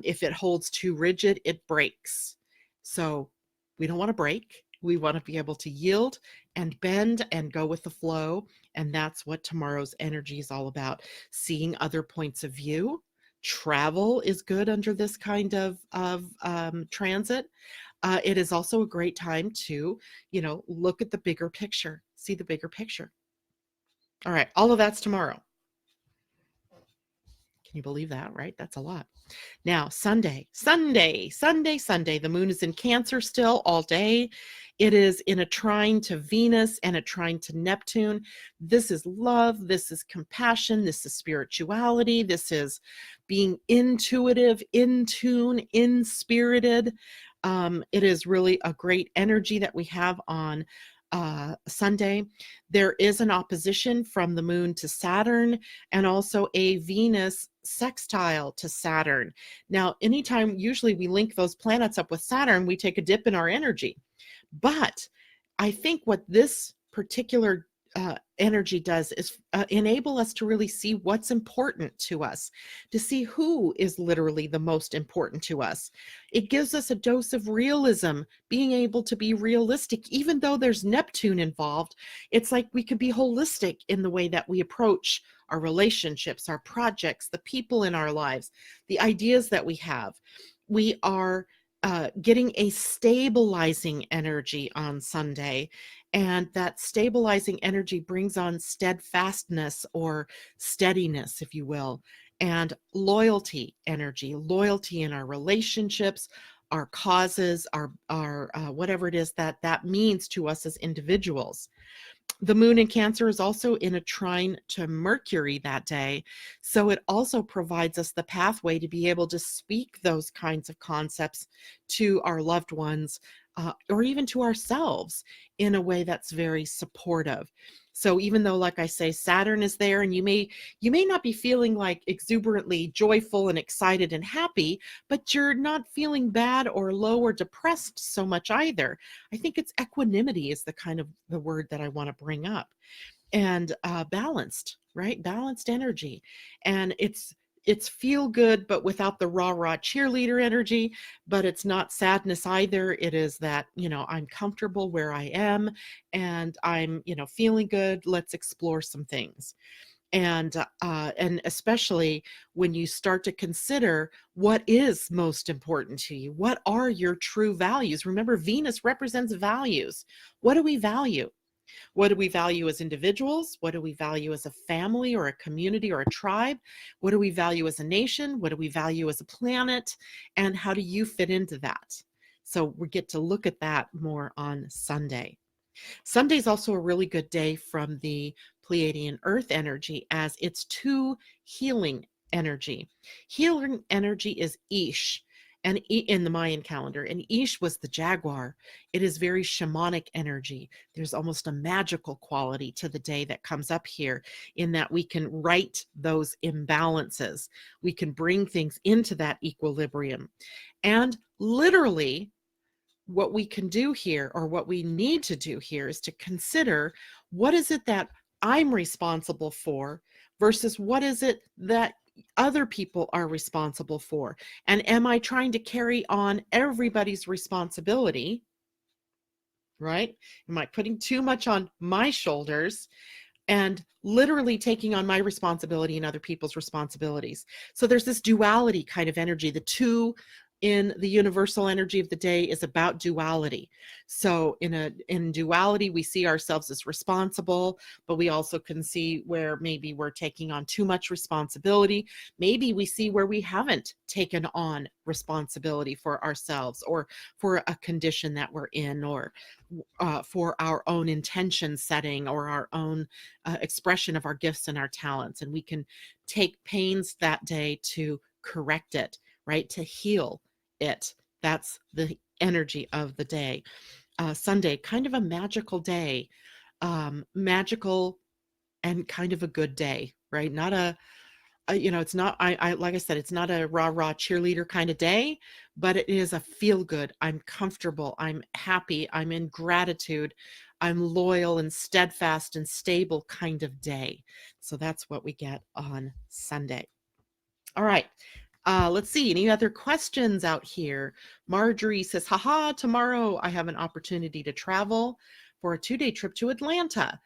If it holds too rigid, it breaks. So we don't want to break. We want to be able to yield and bend and go with the flow. And that's what tomorrow's energy is all about. Seeing other points of view. Travel is good under this kind of transit. It is also a great time to, look at the bigger picture, see the bigger picture. All right, all of that's tomorrow. Can you believe that, right? That's a lot. Now, Sunday. The moon is in Cancer still all day. It is in a trine to Venus and a trine to Neptune. This is love. This is compassion. This is spirituality. This is being intuitive, in tune, inspirited. It is really a great energy that we have on Sunday. There is an opposition from the moon to Saturn and also a Venus sextile to Saturn. Now, anytime usually we link those planets up with Saturn, we take a dip in our energy. But I think what this particular energy does is enable us to really see what's important to us, to see who is literally the most important to us. It gives us a dose of realism, being able to be realistic, even though there's Neptune involved. It's like we can be holistic in the way that we approach our relationships, our projects, the people in our lives, the ideas that we have. We are getting a stabilizing energy on Sunday, and that stabilizing energy brings on steadfastness or steadiness, if you will, and loyalty energy, loyalty in our relationships, our causes, our whatever it is that means to us as individuals. The moon in Cancer is also in a trine to Mercury that day. So it also provides us the pathway to be able to speak those kinds of concepts to our loved ones, or even to ourselves in a way that's very supportive. So even though, like I say, Saturn is there and you may not be feeling like exuberantly joyful and excited and happy, but you're not feeling bad or low or depressed so much either. I think it's equanimity is the kind of the word that I want to bring up. And balanced, right? Balanced energy. And it's feel good, but without the rah cheerleader energy, but it's not sadness either. It is that, I'm comfortable where I am and I'm, feeling good. Let's explore some things. And especially when you start to consider what is most important to you, what are your true values. Remember, Venus represents values. What do we value? What do we value as individuals? What do we value as a family or a community or a tribe? What do we value as a nation? What do we value as a planet? And how do you fit into that? So we get to look at that more on Sunday. Sunday is also a really good day from the Pleiadian-Earth energy, as it's two healing energy. Healing energy is Ish, and in the Mayan calendar, and Ish was the jaguar. It is very shamanic energy. There's almost a magical quality to the day that comes up here, in that we can right those imbalances. We can bring things into that equilibrium. And literally, what we can do here, or what we need to do here, is to consider, what is it that I'm responsible for versus what is it that other people are responsible for? And am I trying to carry on everybody's responsibility, right? Am I putting too much on my shoulders and literally taking on my responsibility and other people's responsibilities? So there's this duality kind of energy. The two in the universal energy of the day is about duality. So in duality, we see ourselves as responsible, but we also can see where maybe we're taking on too much responsibility. Maybe we see where we haven't taken on responsibility for ourselves, or for a condition that we're in, or for our own intention setting, or our own expression of our gifts and our talents. And we can take pains that day to correct it, right? To heal it. That's the energy of the day. Sunday, kind of a magical day, magical and kind of a good day, right? Not a, it's not, I like I said, it's not a rah rah cheerleader kind of day, but it is a feel good. I'm comfortable. I'm happy. I'm in gratitude. I'm loyal and steadfast and stable kind of day. So that's what we get on Sunday. All right. Let's see. Any other questions out here? Marjorie says, haha, tomorrow I have an opportunity to travel for a 2-day trip to Atlanta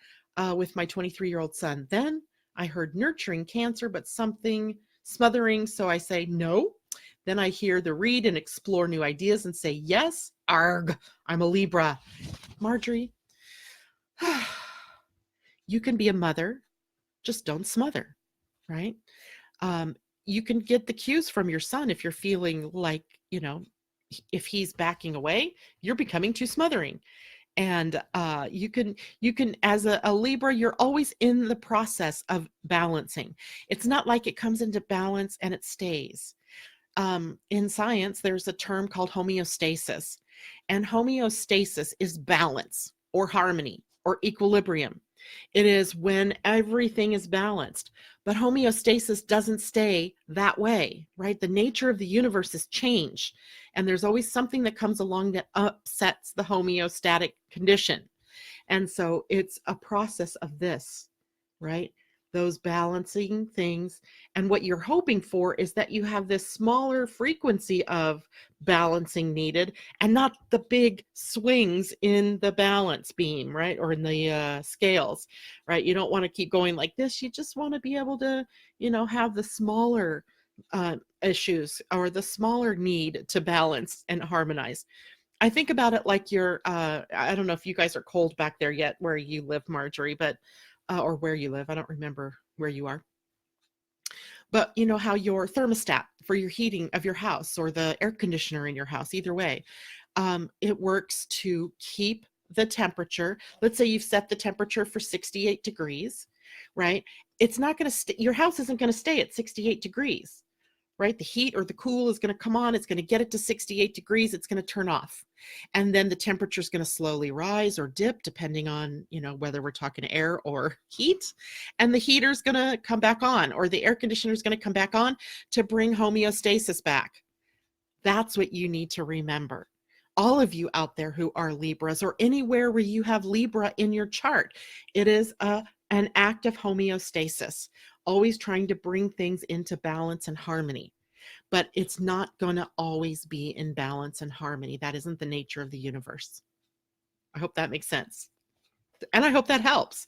with my 23-year-old son. Then I heard nurturing cancer, but something smothering. So I say no. Then I hear the read and explore new ideas and say, yes, arg, I'm a Libra. Marjorie, you can be a mother, just don't smother, right? You can get the cues from your son if you're feeling like, if he's backing away, you're becoming too smothering. And you can, as a Libra, you're always in the process of balancing. It's not like it comes into balance and it stays. In science, there's a term called homeostasis, and homeostasis is balance or harmony or equilibrium. It is when everything is balanced, but homeostasis doesn't stay that way, right? The nature of the universe is change, and there's always something that comes along that upsets the homeostatic condition. And so it's a process of this, right? Those balancing things. And what you're hoping for is that you have this smaller frequency of balancing needed, and not the big swings in the balance beam, right? Or in the scales, right? You don't want to keep going like this. You just want to be able to, have the smaller issues, or the smaller need to balance and harmonize. I think about it like I don't know if you guys are cold back there yet where you live, Marjorie, but or where you live. I don't remember where you are. But you know how your thermostat for your heating of your house, or the air conditioner in your house, either way, it works to keep the temperature. Let's say you've set the temperature for 68 degrees, right? It's not going to your house isn't going to stay at 68 degrees. Right? The heat or the cool is going to come on. It's going to get it to 68 degrees. It's going to turn off. And then the temperature is going to slowly rise or dip, depending on, whether we're talking air or heat. And the heater is going to come back on, or the air conditioner is going to come back on to bring homeostasis back. That's what you need to remember. All of you out there who are Libras, or anywhere where you have Libra in your chart, it is an act of homeostasis, always trying to bring things into balance and harmony. But it's not going to always be in balance and harmony. That isn't the nature of the universe. I hope that makes sense. And I hope that helps.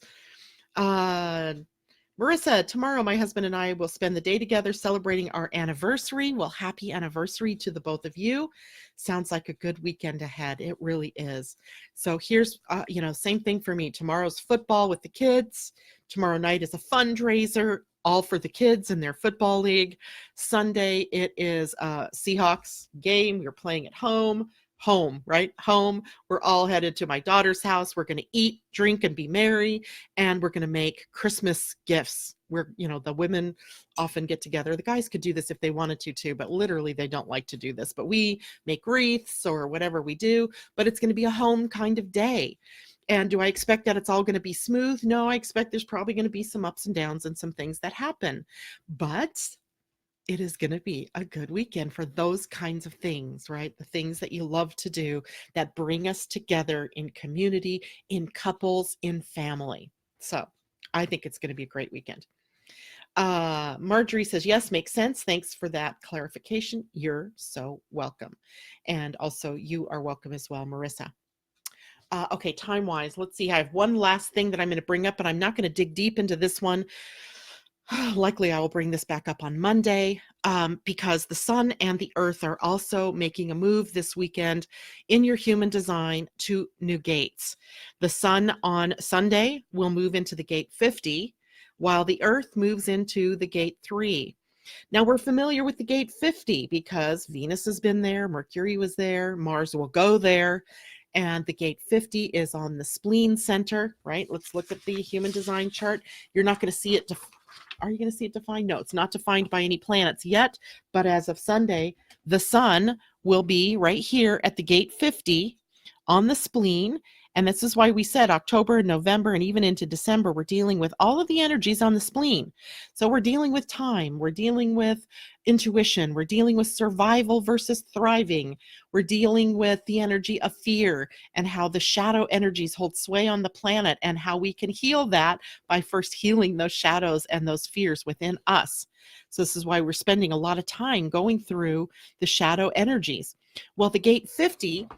Marissa, tomorrow my husband and I will spend the day together celebrating our anniversary. Well, happy anniversary to the both of you. Sounds like a good weekend ahead. It really is. So here's, same thing for me. Tomorrow's football with the kids. Tomorrow night is a fundraiser, all for the kids in their football league. Sunday, it is a Seahawks game. We're playing at home. Home, right? Home. We're all headed to my daughter's house. We're going to eat, drink, and be merry. And we're going to make Christmas gifts. The women often get together. The guys could do this if they wanted to too, but literally they don't like to do this. But we make wreaths or whatever we do, but it's going to be a home kind of day. And do I expect that it's all going to be smooth? No, I expect there's probably going to be some ups and downs and some things that happen. But it is going to be a good weekend for those kinds of things, right? The things that you love to do that bring us together in community, in couples, in family. So I think it's going to be a great weekend. Marjorie says, yes, makes sense. Thanks for that clarification. You're so welcome. And also you are welcome as well, Marissa. Okay, time-wise, let's see. I have one last thing that I'm going to bring up, but I'm not going to dig deep into this one. Likely I will bring this back up on Monday because the sun and the earth are also making a move this weekend in your human design to new gates. The sun on Sunday will move into the gate 50, while the earth moves into the gate 3. Now we're familiar with the gate 50 because Venus has been there, Mercury was there, Mars will go there. And the gate 50 is on the spleen center, right? Let's look at the human design chart. You're not going to see it. Are you going to see it defined? No, it's not defined by any planets yet. But as of Sunday, the sun will be right here at the gate 50 on the spleen. And this is why we said October and November and even into December, we're dealing with all of the energies on the spleen. So we're dealing with time. We're dealing with intuition. We're dealing with survival versus thriving. We're dealing with the energy of fear and how the shadow energies hold sway on the planet and how we can heal that by first healing those shadows and those fears within us. So this is why we're spending a lot of time going through the shadow energies. Well, the gate 50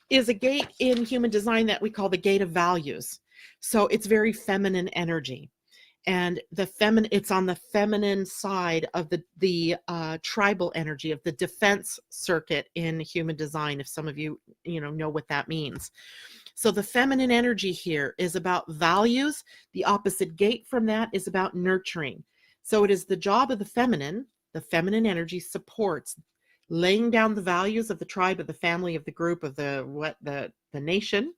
is a gate in human design that we call the gate of values. So it's very feminine energy. And it's on the feminine side of the tribal energy of the defense circuit in human design, if some of you know what that means. So the feminine energy here is about values. The opposite gate from that is about nurturing. So it is the job of the feminine energy supports laying down the values of the tribe, of the family, of the group, of the nation,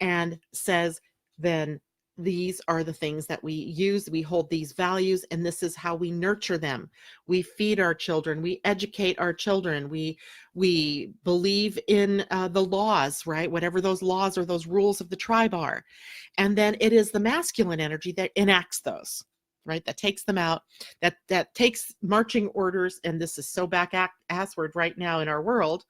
and says, then these are the things that we use. We hold these values, and this is how we nurture them. We feed our children. We educate our children. We believe in the laws, right? Whatever those laws or those rules of the tribe are. And then it is the masculine energy that enacts those, right? That takes them out, that takes marching orders. And this is so back-assward right now in our world.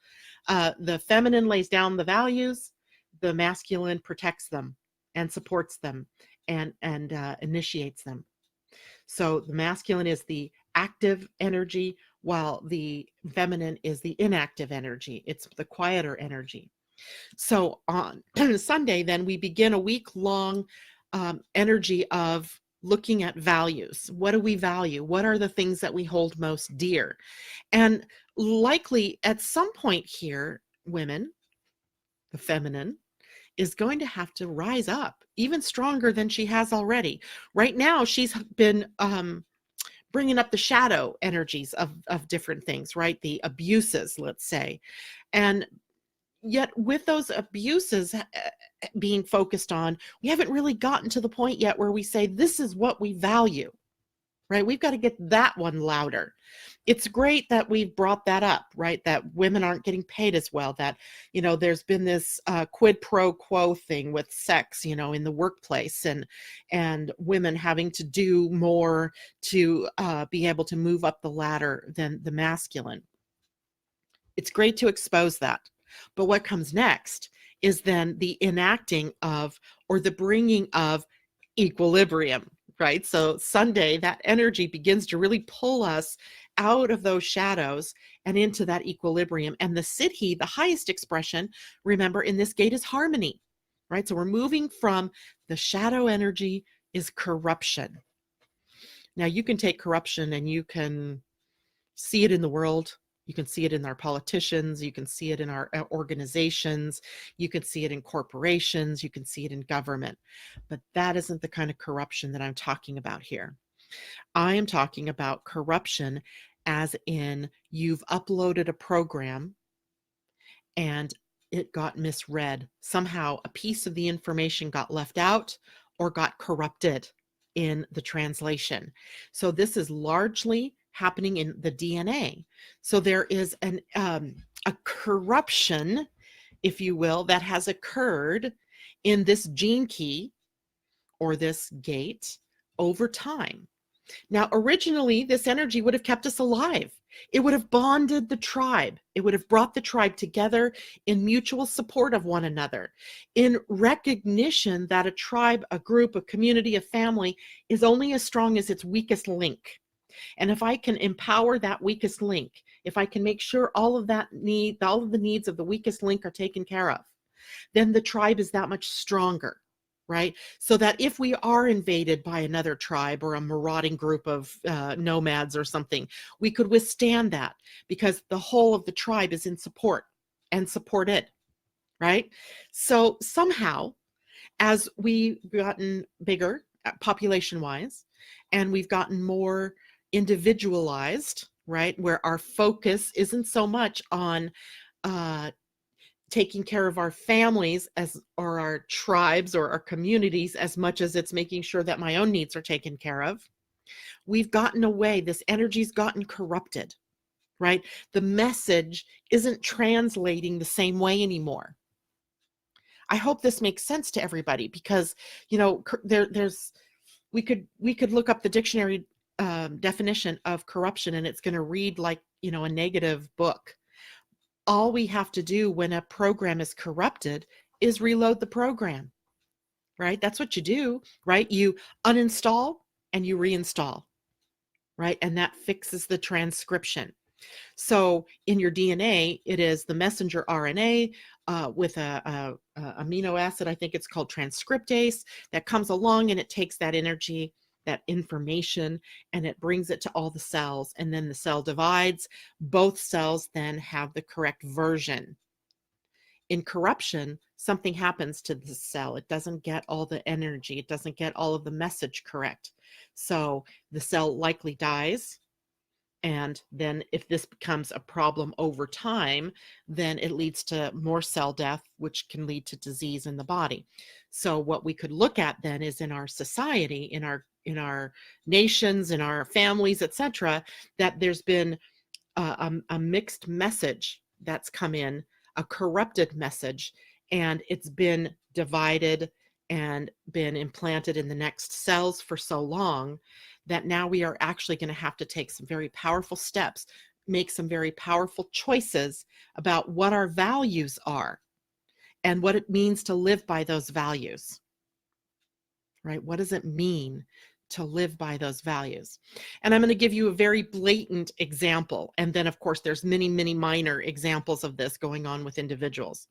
The feminine lays down the values, the masculine protects them and supports them and initiates them. So the masculine is the active energy, while the feminine is the inactive energy. It's the quieter energy. So on Sunday, then we begin a week-long energy of looking at values. What do we value? What are the things that we hold most dear? And likely at some point here, women, the feminine, is going to have to rise up even stronger than she has already. Right now, she's been bringing up the shadow energies of different things, right? The abuses, let's say. And yet with those abuses being focused on, we haven't really gotten to the point yet where we say, this is what we value, right? We've got to get that one louder. It's great that we've brought that up, right? That women aren't getting paid as well, that, there's been this quid pro quo thing with sex, in the workplace, and women having to do more to be able to move up the ladder than the masculine. It's great to expose that. But what comes next is then the enacting of, or the bringing of, equilibrium, right? So Sunday, that energy begins to really pull us out of those shadows and into that equilibrium. And the Siddhi, the highest expression, remember, in this gate is harmony, right? So we're moving from the shadow energy is corruption. Now, you can take corruption and you can see it in the world. You can see it in our politicians. You can see it in our organizations. You can see it in corporations. You can see it in government. But that isn't the kind of corruption that I'm talking about here. I am talking about corruption as in you've uploaded a program and it got misread. Somehow a piece of the information got left out or got corrupted in the translation. So this is largely happening in the DNA. So there is a corruption, if you will, that has occurred in this gene key or this gate over time. Now, originally, this energy would have kept us alive. It would have bonded the tribe. It would have brought the tribe together in mutual support of one another, in recognition that a tribe, a group, a community, a family is only as strong as its weakest link. And if I can empower that weakest link, if I can make sure all of the needs of the weakest link are taken care of, then the tribe is that much stronger. Right? So that if we are invaded by another tribe or a marauding group of nomads or something, we could withstand that because the whole of the tribe is in support and support it, right? So somehow, as we've gotten bigger population-wise, and we've gotten more individualized, right, where our focus isn't so much on taking care of our families or our tribes or our communities as much as it's making sure that my own needs are taken care of. We've gotten away. This energy's gotten corrupted, right? The message isn't translating the same way anymore. I hope this makes sense to everybody because, we could look up the dictionary definition of corruption and it's going to read like, a negative book. All we have to do when a program is corrupted is reload the program, right? That's what you do, right? You uninstall and you reinstall, right? And that fixes the transcription. So in your DNA, it is the messenger RNA with a amino acid, I think it's called transcriptase, that comes along and it takes that energy, that information, and it brings it to all the cells, and then the cell divides. Both cells then have the correct version. In corruption, something happens to the cell. It doesn't get all the energy. It doesn't get all of the message correct. So the cell likely dies. And then if this becomes a problem over time, then it leads to more cell death, which can lead to disease in the body. So what we could look at then is in our society, in our nations, in our families, etc., that there's been a mixed message that's come in, a corrupted message, and it's been divided and been implanted in the next cells for so long that now we are actually going to have to take some very powerful steps, make some very powerful choices about what our values are and what it means to live by those values, right? What does it mean to live by those values? And I'm going to give you a very blatant example. And then, of course, there's many, many minor examples of this going on with individuals.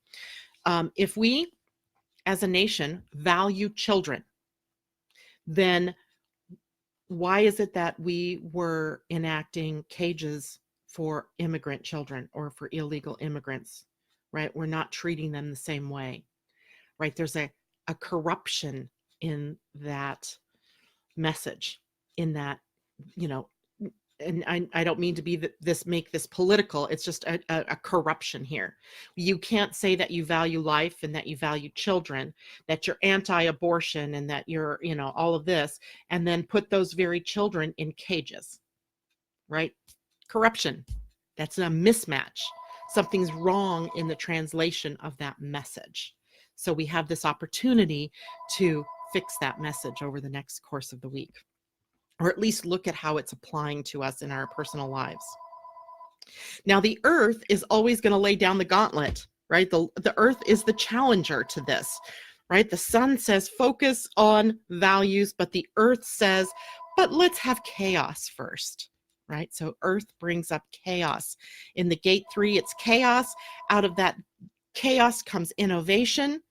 If we, as a nation, value children, then why is it that we were enacting cages for immigrant children or for illegal immigrants, right? We're not treating them the same way, right? There's a corruption in that message, in that, and I don't mean to be make this political. It's just a corruption here. You can't say that you value life and that you value children, that you're anti-abortion and that you're, all of this, and then put those very children in cages, right? Corruption. That's a mismatch. Something's wrong in the translation of that message. So we have this opportunity to fix that message over the next course of the week, or at least look at how it's applying to us in our personal lives. Now, the earth is always going to lay down the gauntlet, right? The earth is the challenger to this, right? The sun says, focus on values, but the earth says, but let's have chaos first, right? So earth brings up chaos. In the gate 3, it's chaos. Out of that chaos comes innovation,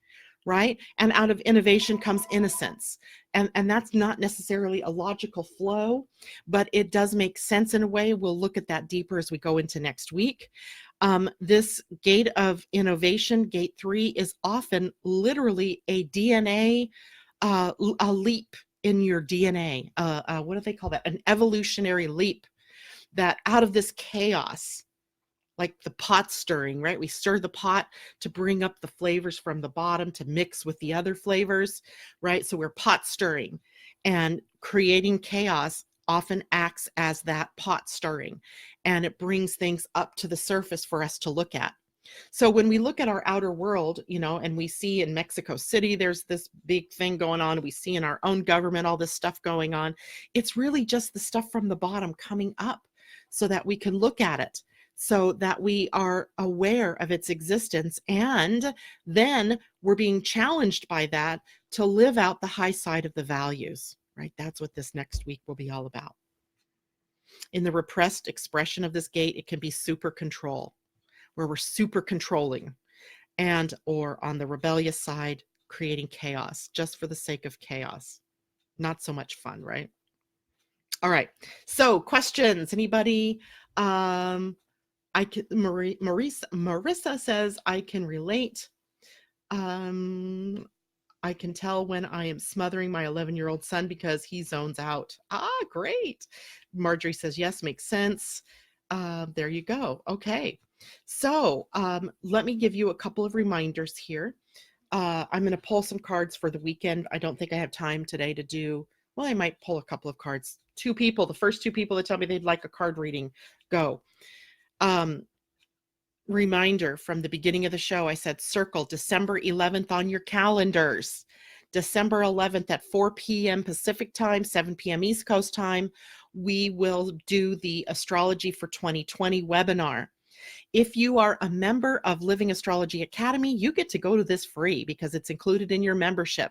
right? And out of innovation comes innocence. And that's not necessarily a logical flow, but it does make sense in a way. We'll look at that deeper as we go into next week. This gate of innovation, gate 3, is often literally a DNA, a leap in your DNA. What do they call that? An evolutionary leap, that out of this chaos, like the pot stirring, right? We stir the pot to bring up the flavors from the bottom to mix with the other flavors, right? So we're pot stirring, and creating chaos often acts as that pot stirring, and it brings things up to the surface for us to look at. So when we look at our outer world, and we see in Mexico City, there's this big thing going on. We see in our own government, all this stuff going on. It's really just the stuff from the bottom coming up so that we can look at it, so that we are aware of its existence. And then we're being challenged by that to live out the high side of the values, right? That's what this next week will be all about. In the repressed expression of this gate, it can be super control, where we're super controlling, and or on the rebellious side, creating chaos just for the sake of chaos. Not so much fun, right? All right. So questions, anybody? Marissa says, I can relate. I can tell when I am smothering my 11-year-old son because he zones out. Great. Marjorie says, yes, makes sense. There you go. Okay. So let me give you a couple of reminders here. I'm going to pull some cards for the weekend. I don't think I have time today to do, well, I might pull a couple of cards. 2 people, the first 2 people that tell me they'd like a card reading, go. Reminder from the beginning of the show, I said circle December 11th on your calendars. December 11th at 4 p.m. Pacific time, 7 p.m. East Coast time, we will do the Astrology for 2020 webinar. If you are a member of Living Astrology Academy, you get to go to this free because it's included in your membership.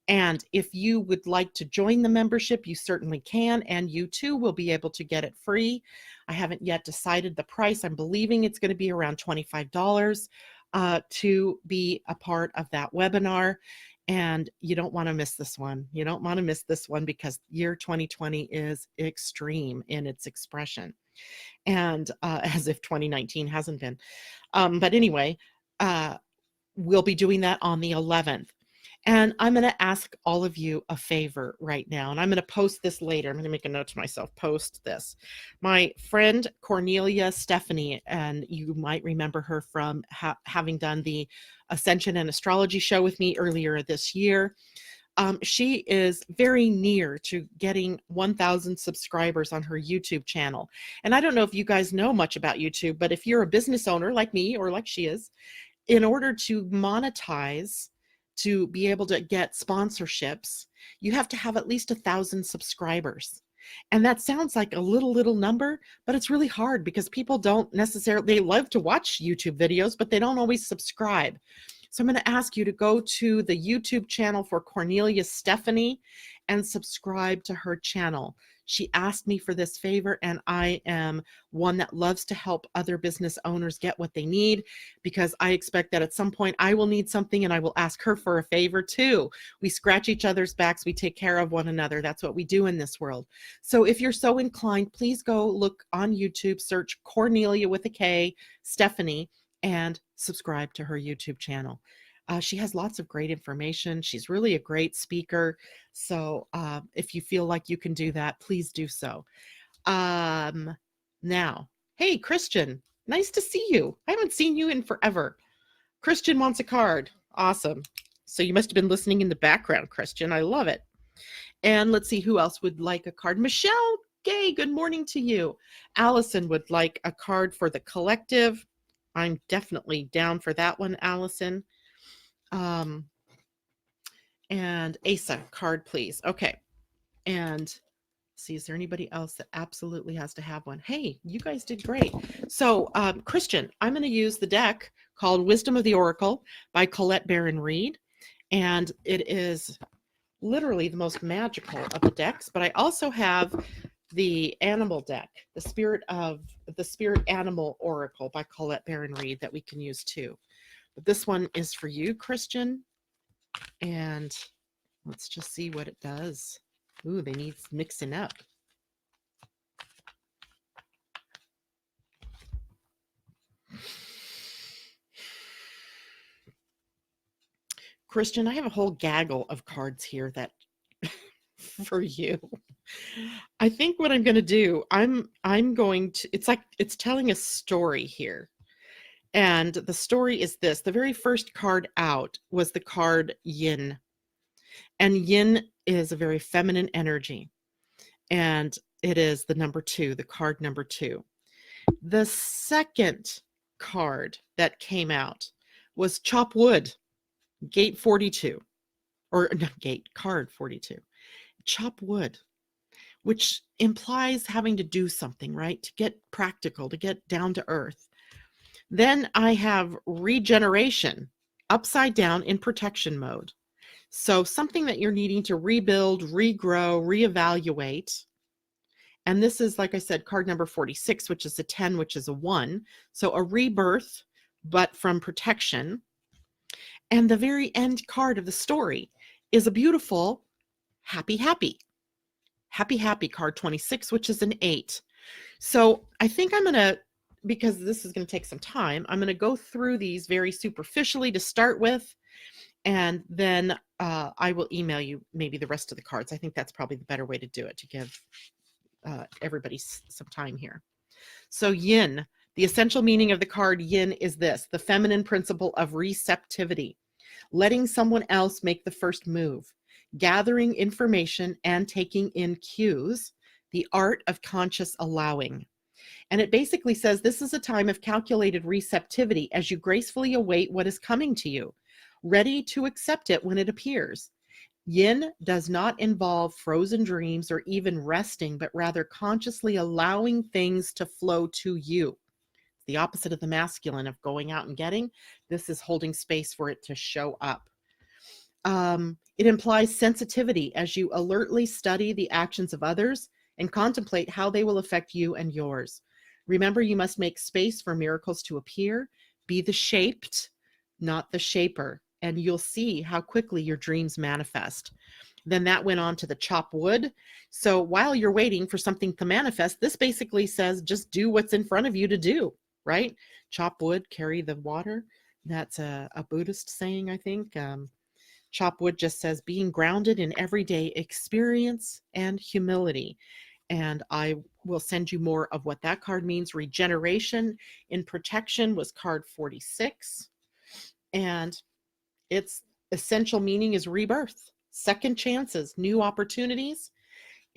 And if you would like to join the membership, you certainly can, and you too will be able to get it free. I haven't yet decided the price. I'm believing it's going to be around $25 to be a part of that webinar. And you don't want to miss this one. You don't want to miss this one because year 2020 is extreme in its expression. And as if 2019 hasn't been. But anyway, we'll be doing that on the 11th. And I'm going to ask all of you a favor right now, and I'm going to post this later. I'm going to make a note to myself, post this. My friend Cornelia Stephanie, and you might remember her from having done the Ascension and Astrology show with me earlier this year. She is very near to getting 1,000 subscribers on her YouTube channel. And I don't know if you guys know much about YouTube, but if you're a business owner like me or like she is, in order to monetize, to be able to get sponsorships, you have to have at least 1,000 subscribers. And that sounds like a little number, but it's really hard because people don't necessarily, they love to watch YouTube videos, but they don't always subscribe. So I'm going to ask you to go to the YouTube channel for Cornelia Stephanie and subscribe to her channel. She asked me for this favor, and I am one that loves to help other business owners get what they need, because I expect that at some point I will need something and I will ask her for a favor too. We scratch each other's backs. We take care of one another. That's what we do in this world. So if you're so inclined, please go look on YouTube, search Cornelia with a K, Stephanie, and subscribe to her YouTube channel. She has lots of great information. She's really a great speaker. So if you feel like you can do that, please do so. Now, hey, Christian, nice to see you. I haven't seen you in forever. Christian wants a card. Awesome. So you must have been listening in the background, Christian. I love it. And let's see who else would like a card. Michelle Gay, good morning to you. Allison would like a card for the collective. I'm definitely down for that one, Allison. And Asa, card, please. Okay. And see, is there anybody else that absolutely has to have one? Hey, you guys did great. So, Christian, I'm going to use the deck called Wisdom of the Oracle by Colette Baron-Reid. And it is literally the most magical of the decks, but I also have the animal deck, the Spirit Animal Oracle by Colette Baron-Reid that we can use too. But this one is for you, Christian. And let's just see what it does. Ooh, they need mixing up. Christian, I have a whole gaggle of cards here that for you. I think what I'm going to do, I'm going to, it's telling a story here. And the story is this. The very first card out was the card Yin. And Yin is a very feminine energy. And it is the number 2, the card number 2. The second card that came out was Chop Wood, Gate 42. Or not Gate, card 42. Chop wood, which implies having to do something, right? To get practical, to get down to earth. Then I have regeneration, upside down in protection mode. So something that you're needing to rebuild, regrow, reevaluate. And this is, like I said, card number 46, which is a 10, which is a 1. So a rebirth, but from protection. And the very end card of the story is a beautiful happy, happy. Happy, happy card 26, which is an 8. So I think I'm going to, because this is going to take some time, I'm going to go through these very superficially to start with. And then I will email you maybe the rest of the cards. I think that's probably the better way to do it, to give everybody some time here. So Yin, the essential meaning of the card Yin is this: the feminine principle of receptivity, letting someone else make the first move, gathering information and taking in cues, the art of conscious allowing. And it basically says this is a time of calculated receptivity as you gracefully await what is coming to you, ready to accept it when it appears. Yin does not involve frozen dreams or even resting, but rather consciously allowing things to flow to you. The opposite of the masculine of going out and getting. This is holding space for it to show up. It implies sensitivity as you alertly study the actions of others and contemplate how they will affect you and yours. Remember, you must make space for miracles to appear. Be the shaped, not the shaper, and you'll see how quickly your dreams manifest. Then that went on to the chop wood. So while you're waiting for something to manifest, this basically says just do what's in front of you to do, right? Chop wood, carry the water. That's a Buddhist saying, I think. Chop wood just says being grounded in everyday experience and humility. And I will send you more of what that card means. Regeneration in protection was card 46. And its essential meaning is rebirth, second chances, new opportunities.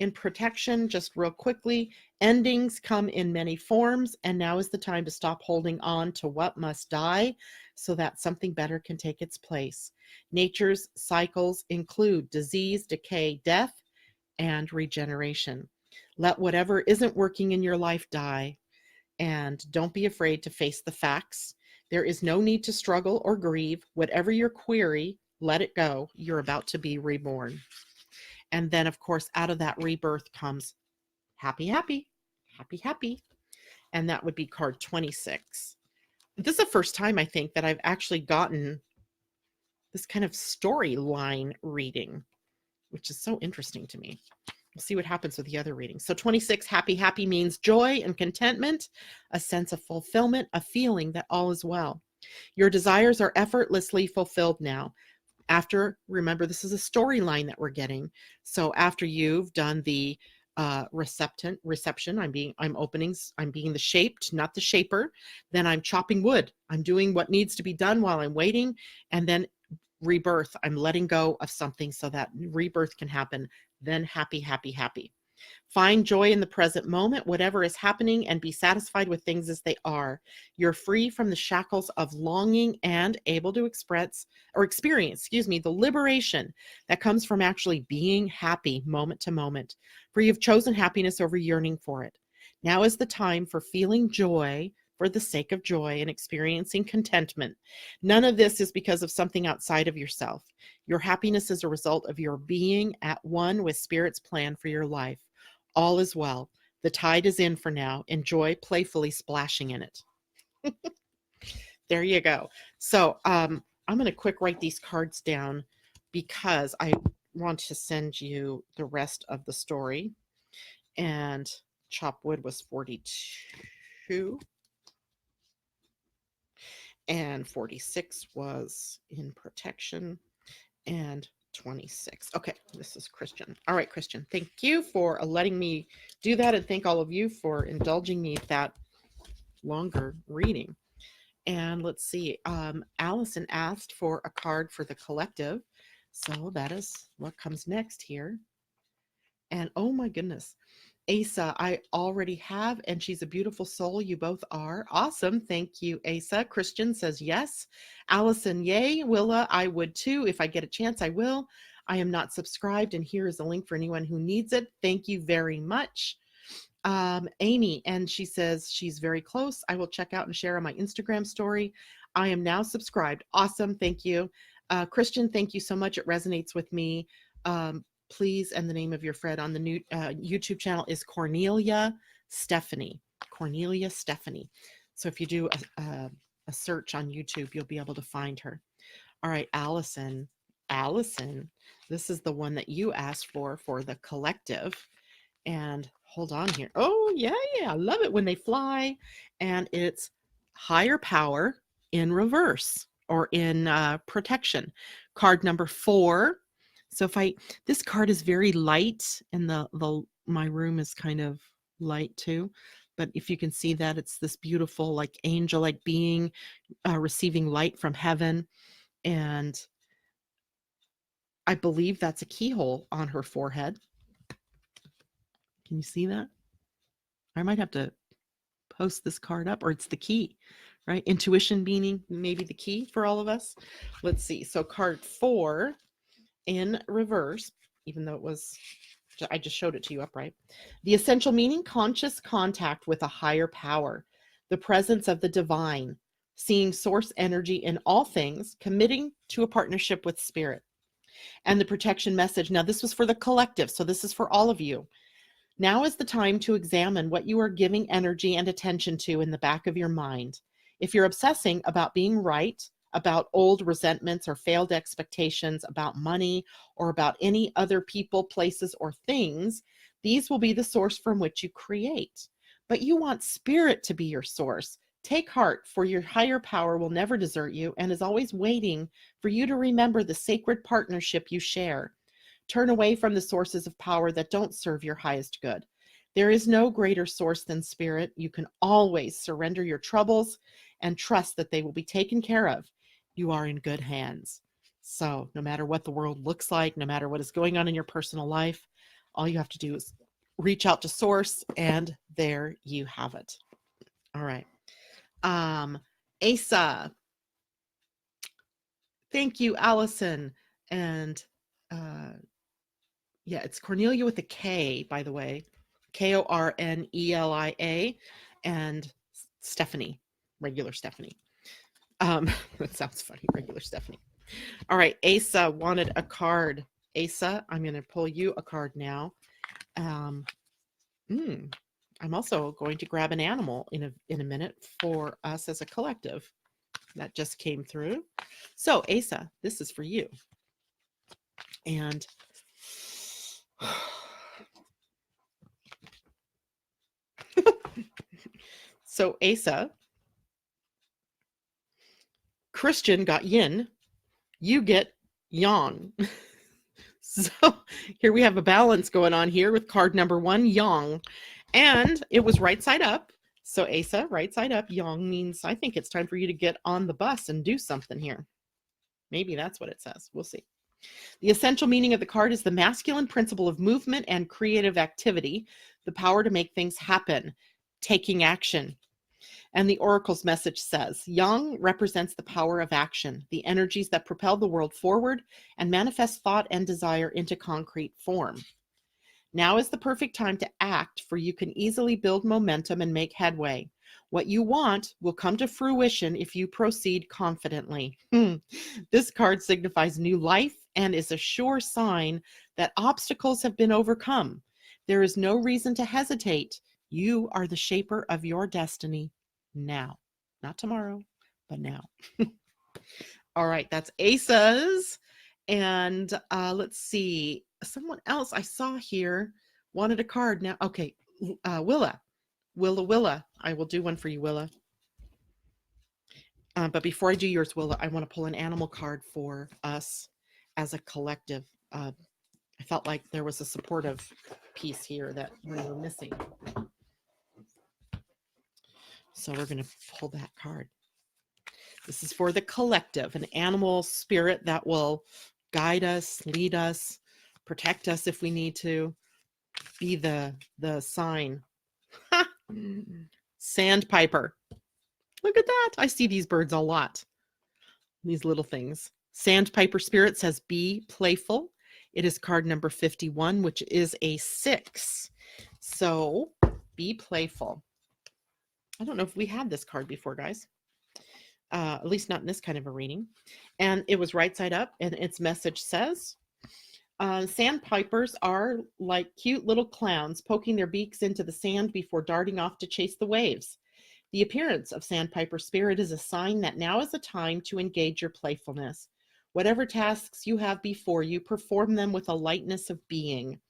In protection, just real quickly, endings come in many forms, and now is the time to stop holding on to what must die so that something better can take its place. Nature's cycles include disease, decay, death, and regeneration. Let whatever isn't working in your life die, and don't be afraid to face the facts. There is no need to struggle or grieve. Whatever your query, let it go. You're about to be reborn. And then, of course, out of that rebirth comes happy, happy, happy, happy. And that would be card 26. This is the first time, I think, that I've actually gotten this kind of storyline reading, which is so interesting to me. We'll see what happens with the other readings. So 26, happy, happy means joy and contentment, a sense of fulfillment, a feeling that all is well. Your desires are effortlessly fulfilled now. After, remember, this is a storyline that we're getting. So after you've done the reception, I'm being the shaped, not the shaper. Then I'm chopping wood. I'm doing what needs to be done while I'm waiting. And then rebirth, I'm letting go of something so that rebirth can happen. Then happy, happy, happy. Find joy in the present moment, whatever is happening, and be satisfied with things as they are. You're free from the shackles of longing and able to experience, the liberation that comes from actually being happy moment to moment. For you've chosen happiness over yearning for it. Now is the time for feeling joy for the sake of joy and experiencing contentment. None of this is because of something outside of yourself. Your happiness is a result of your being at one with Spirit's plan for your life. All is well. The tide is in for now. Enjoy playfully splashing in it. There you go. So I'm going to quick write these cards down because I want to send you the rest of the story. And chop wood was 42 and 46 was in protection and 26. Okay, this is Christian. All right, Christian, thank you for letting me do that, and thank all of you for indulging me that longer reading. And let's see, Allison asked for a card for the collective, so that is what comes next here. And oh my goodness, Asa, I already have, and she's a beautiful soul. You both are. Awesome. Thank you, Asa. Christian says yes. Allison, yay. Willa, I would too. If I get a chance, I will. I am not subscribed, and here is a link for anyone who needs it. Thank you very much. Amy, and she says she's very close. I will check out and share on my Instagram story. I am now subscribed. Awesome. Thank you. Christian, thank you so much. It resonates with me. Please, and the name of your friend on the new YouTube channel is Cornelia Stephanie. Cornelia Stephanie. So if you do a search on YouTube, you'll be able to find her. All right, Allison. Allison, this is the one that you asked for the collective. And hold on here. Oh, yeah. I love it when they fly. And it's higher power in reverse or in protection. Card number 4. So this card is very light, and my room is kind of light too. But if you can see that, it's this beautiful, like angel-like being receiving light from heaven. And I believe that's a keyhole on her forehead. Can you see that? I might have to post this card up, or it's the key, right? Intuition meaning maybe the key for all of us. Let's see. So card 4 in reverse, even though I just showed it to you upright. The essential meaning: conscious contact with a higher power, the presence of the divine, seeing source energy in all things, committing to a partnership with spirit. And the protection message. Now, this was for the collective, so this is for all of you. Now is the time to examine what you are giving energy and attention to in the back of your mind. If you're obsessing about being right, about old resentments or failed expectations, about money, or about any other people, places, or things, these will be the source from which you create. But you want spirit to be your source. Take heart, for your higher power will never desert you and is always waiting for you to remember the sacred partnership you share. Turn away from the sources of power that don't serve your highest good. There is no greater source than spirit. You can always surrender your troubles and trust that they will be taken care of. You are in good hands. So no matter what the world looks like, no matter what is going on in your personal life, all you have to do is reach out to source, and there you have it. All right. Asa. Thank you, Allison. And yeah, it's Cornelia with a K, by the way. Kornelia, and Stephanie, regular Stephanie. That sounds funny, regular Stephanie. All right, Asa wanted a card. Asa, I'm going to pull you a card now. I'm also going to grab an animal in a minute for us as a collective. That just came through. So, Asa, this is for you. And so, Asa, Christian got yin, you get yang. So here we have a balance going on here with card number 1, yang. And it was right side up. So Asa, right side up. Yang means I think it's time for you to get on the bus and do something here. Maybe that's what it says. We'll see. The essential meaning of the card is the masculine principle of movement and creative activity, the power to make things happen, taking action. And the oracle's message says, Yang represents the power of action, the energies that propel the world forward and manifest thought and desire into concrete form. Now is the perfect time to act, for you can easily build momentum and make headway. What you want will come to fruition if you proceed confidently. This card signifies new life and is a sure sign that obstacles have been overcome. There is no reason to hesitate. You are the shaper of your destiny now. Not tomorrow, but now. All right, that's Asa's. And let's see, someone else I saw here wanted a card. Now, okay, Willa. I will do one for you, Willa. But before I do yours, Willa, I want to pull an animal card for us as a collective. I felt like there was a supportive piece here that we were missing. So we're going to pull that card. This is for the collective, an animal spirit that will guide us, lead us, protect us if we need to, be the sign. Sandpiper. Look at that. I see these birds a lot. These little things. Sandpiper spirit says be playful. It is card number 51, which is a 6. So be playful. I don't know if we had this card before, guys. At least not in this kind of a reading. And it was right side up, and its message says, sandpipers are like cute little clowns poking their beaks into the sand before darting off to chase the waves. The appearance of sandpiper spirit is a sign that now is the time to engage your playfulness. Whatever tasks you have before you, perform them with a lightness of being.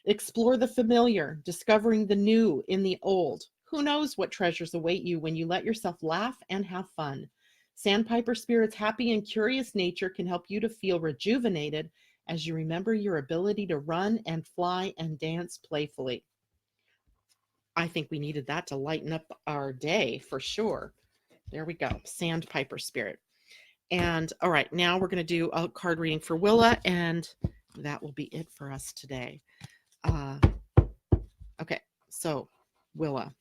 Explore the familiar, discovering the new in the old. Who knows what treasures await you when you let yourself laugh and have fun. Sandpiper spirit's happy and curious nature can help you to feel rejuvenated as you remember your ability to run and fly and dance playfully. I think we needed that to lighten up our day for sure. There we go. Sandpiper spirit. And all right, now we're going to do a card reading for Willa, and that will be it for us today. Okay, so Willa.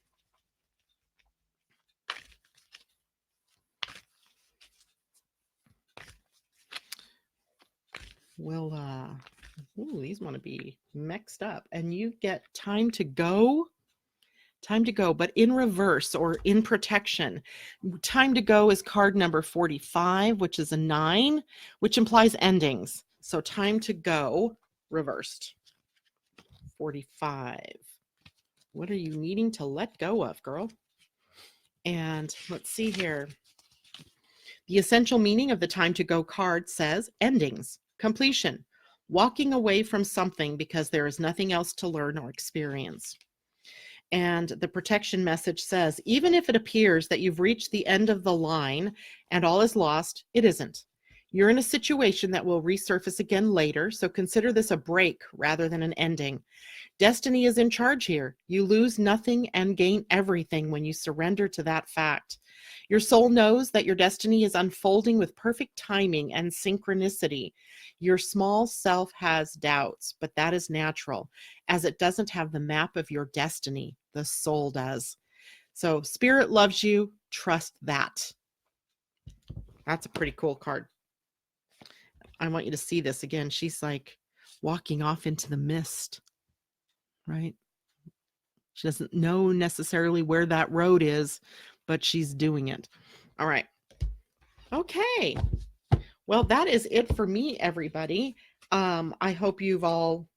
Willa. Ooh, these want to be mixed up. And you get time to go. Time to go, but in reverse or in protection. Time to go is card number 45, which is a 9, which implies endings. So time to go reversed. 45. What are you needing to let go of, girl? And let's see here. The essential meaning of the time to go card says endings, completion, walking away from something because there is nothing else to learn or experience. And the protection message says, even if it appears that you've reached the end of the line and all is lost, it isn't. You're in a situation that will resurface again later, so consider this a break rather than an ending. Destiny is in charge here. You lose nothing and gain everything when you surrender to that fact. Your soul knows that your destiny is unfolding with perfect timing and synchronicity. Your small self has doubts, but that is natural, as it doesn't have the map of your destiny. The soul does. So spirit loves you. Trust that. That's a pretty cool card. I want you to see this again. She's like walking off into the mist, right? She doesn't know necessarily where that road is, but she's doing it. All right. Okay. Well, that is it for me, everybody. I hope you've all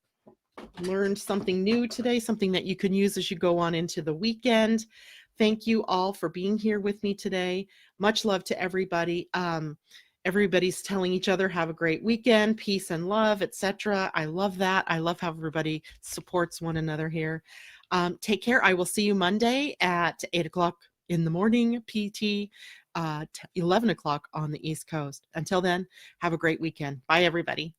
learned something new today, something that you can use as you go on into the weekend. Thank you all for being here with me today. Much love to everybody. Everybody's telling each other have a great weekend, peace and love, etc. I love that. I love how everybody supports one another here. Take care. I will see you Monday at 8 o'clock in the morning PT, 11 o'clock on the East Coast. Until then, have a great weekend. Bye, everybody.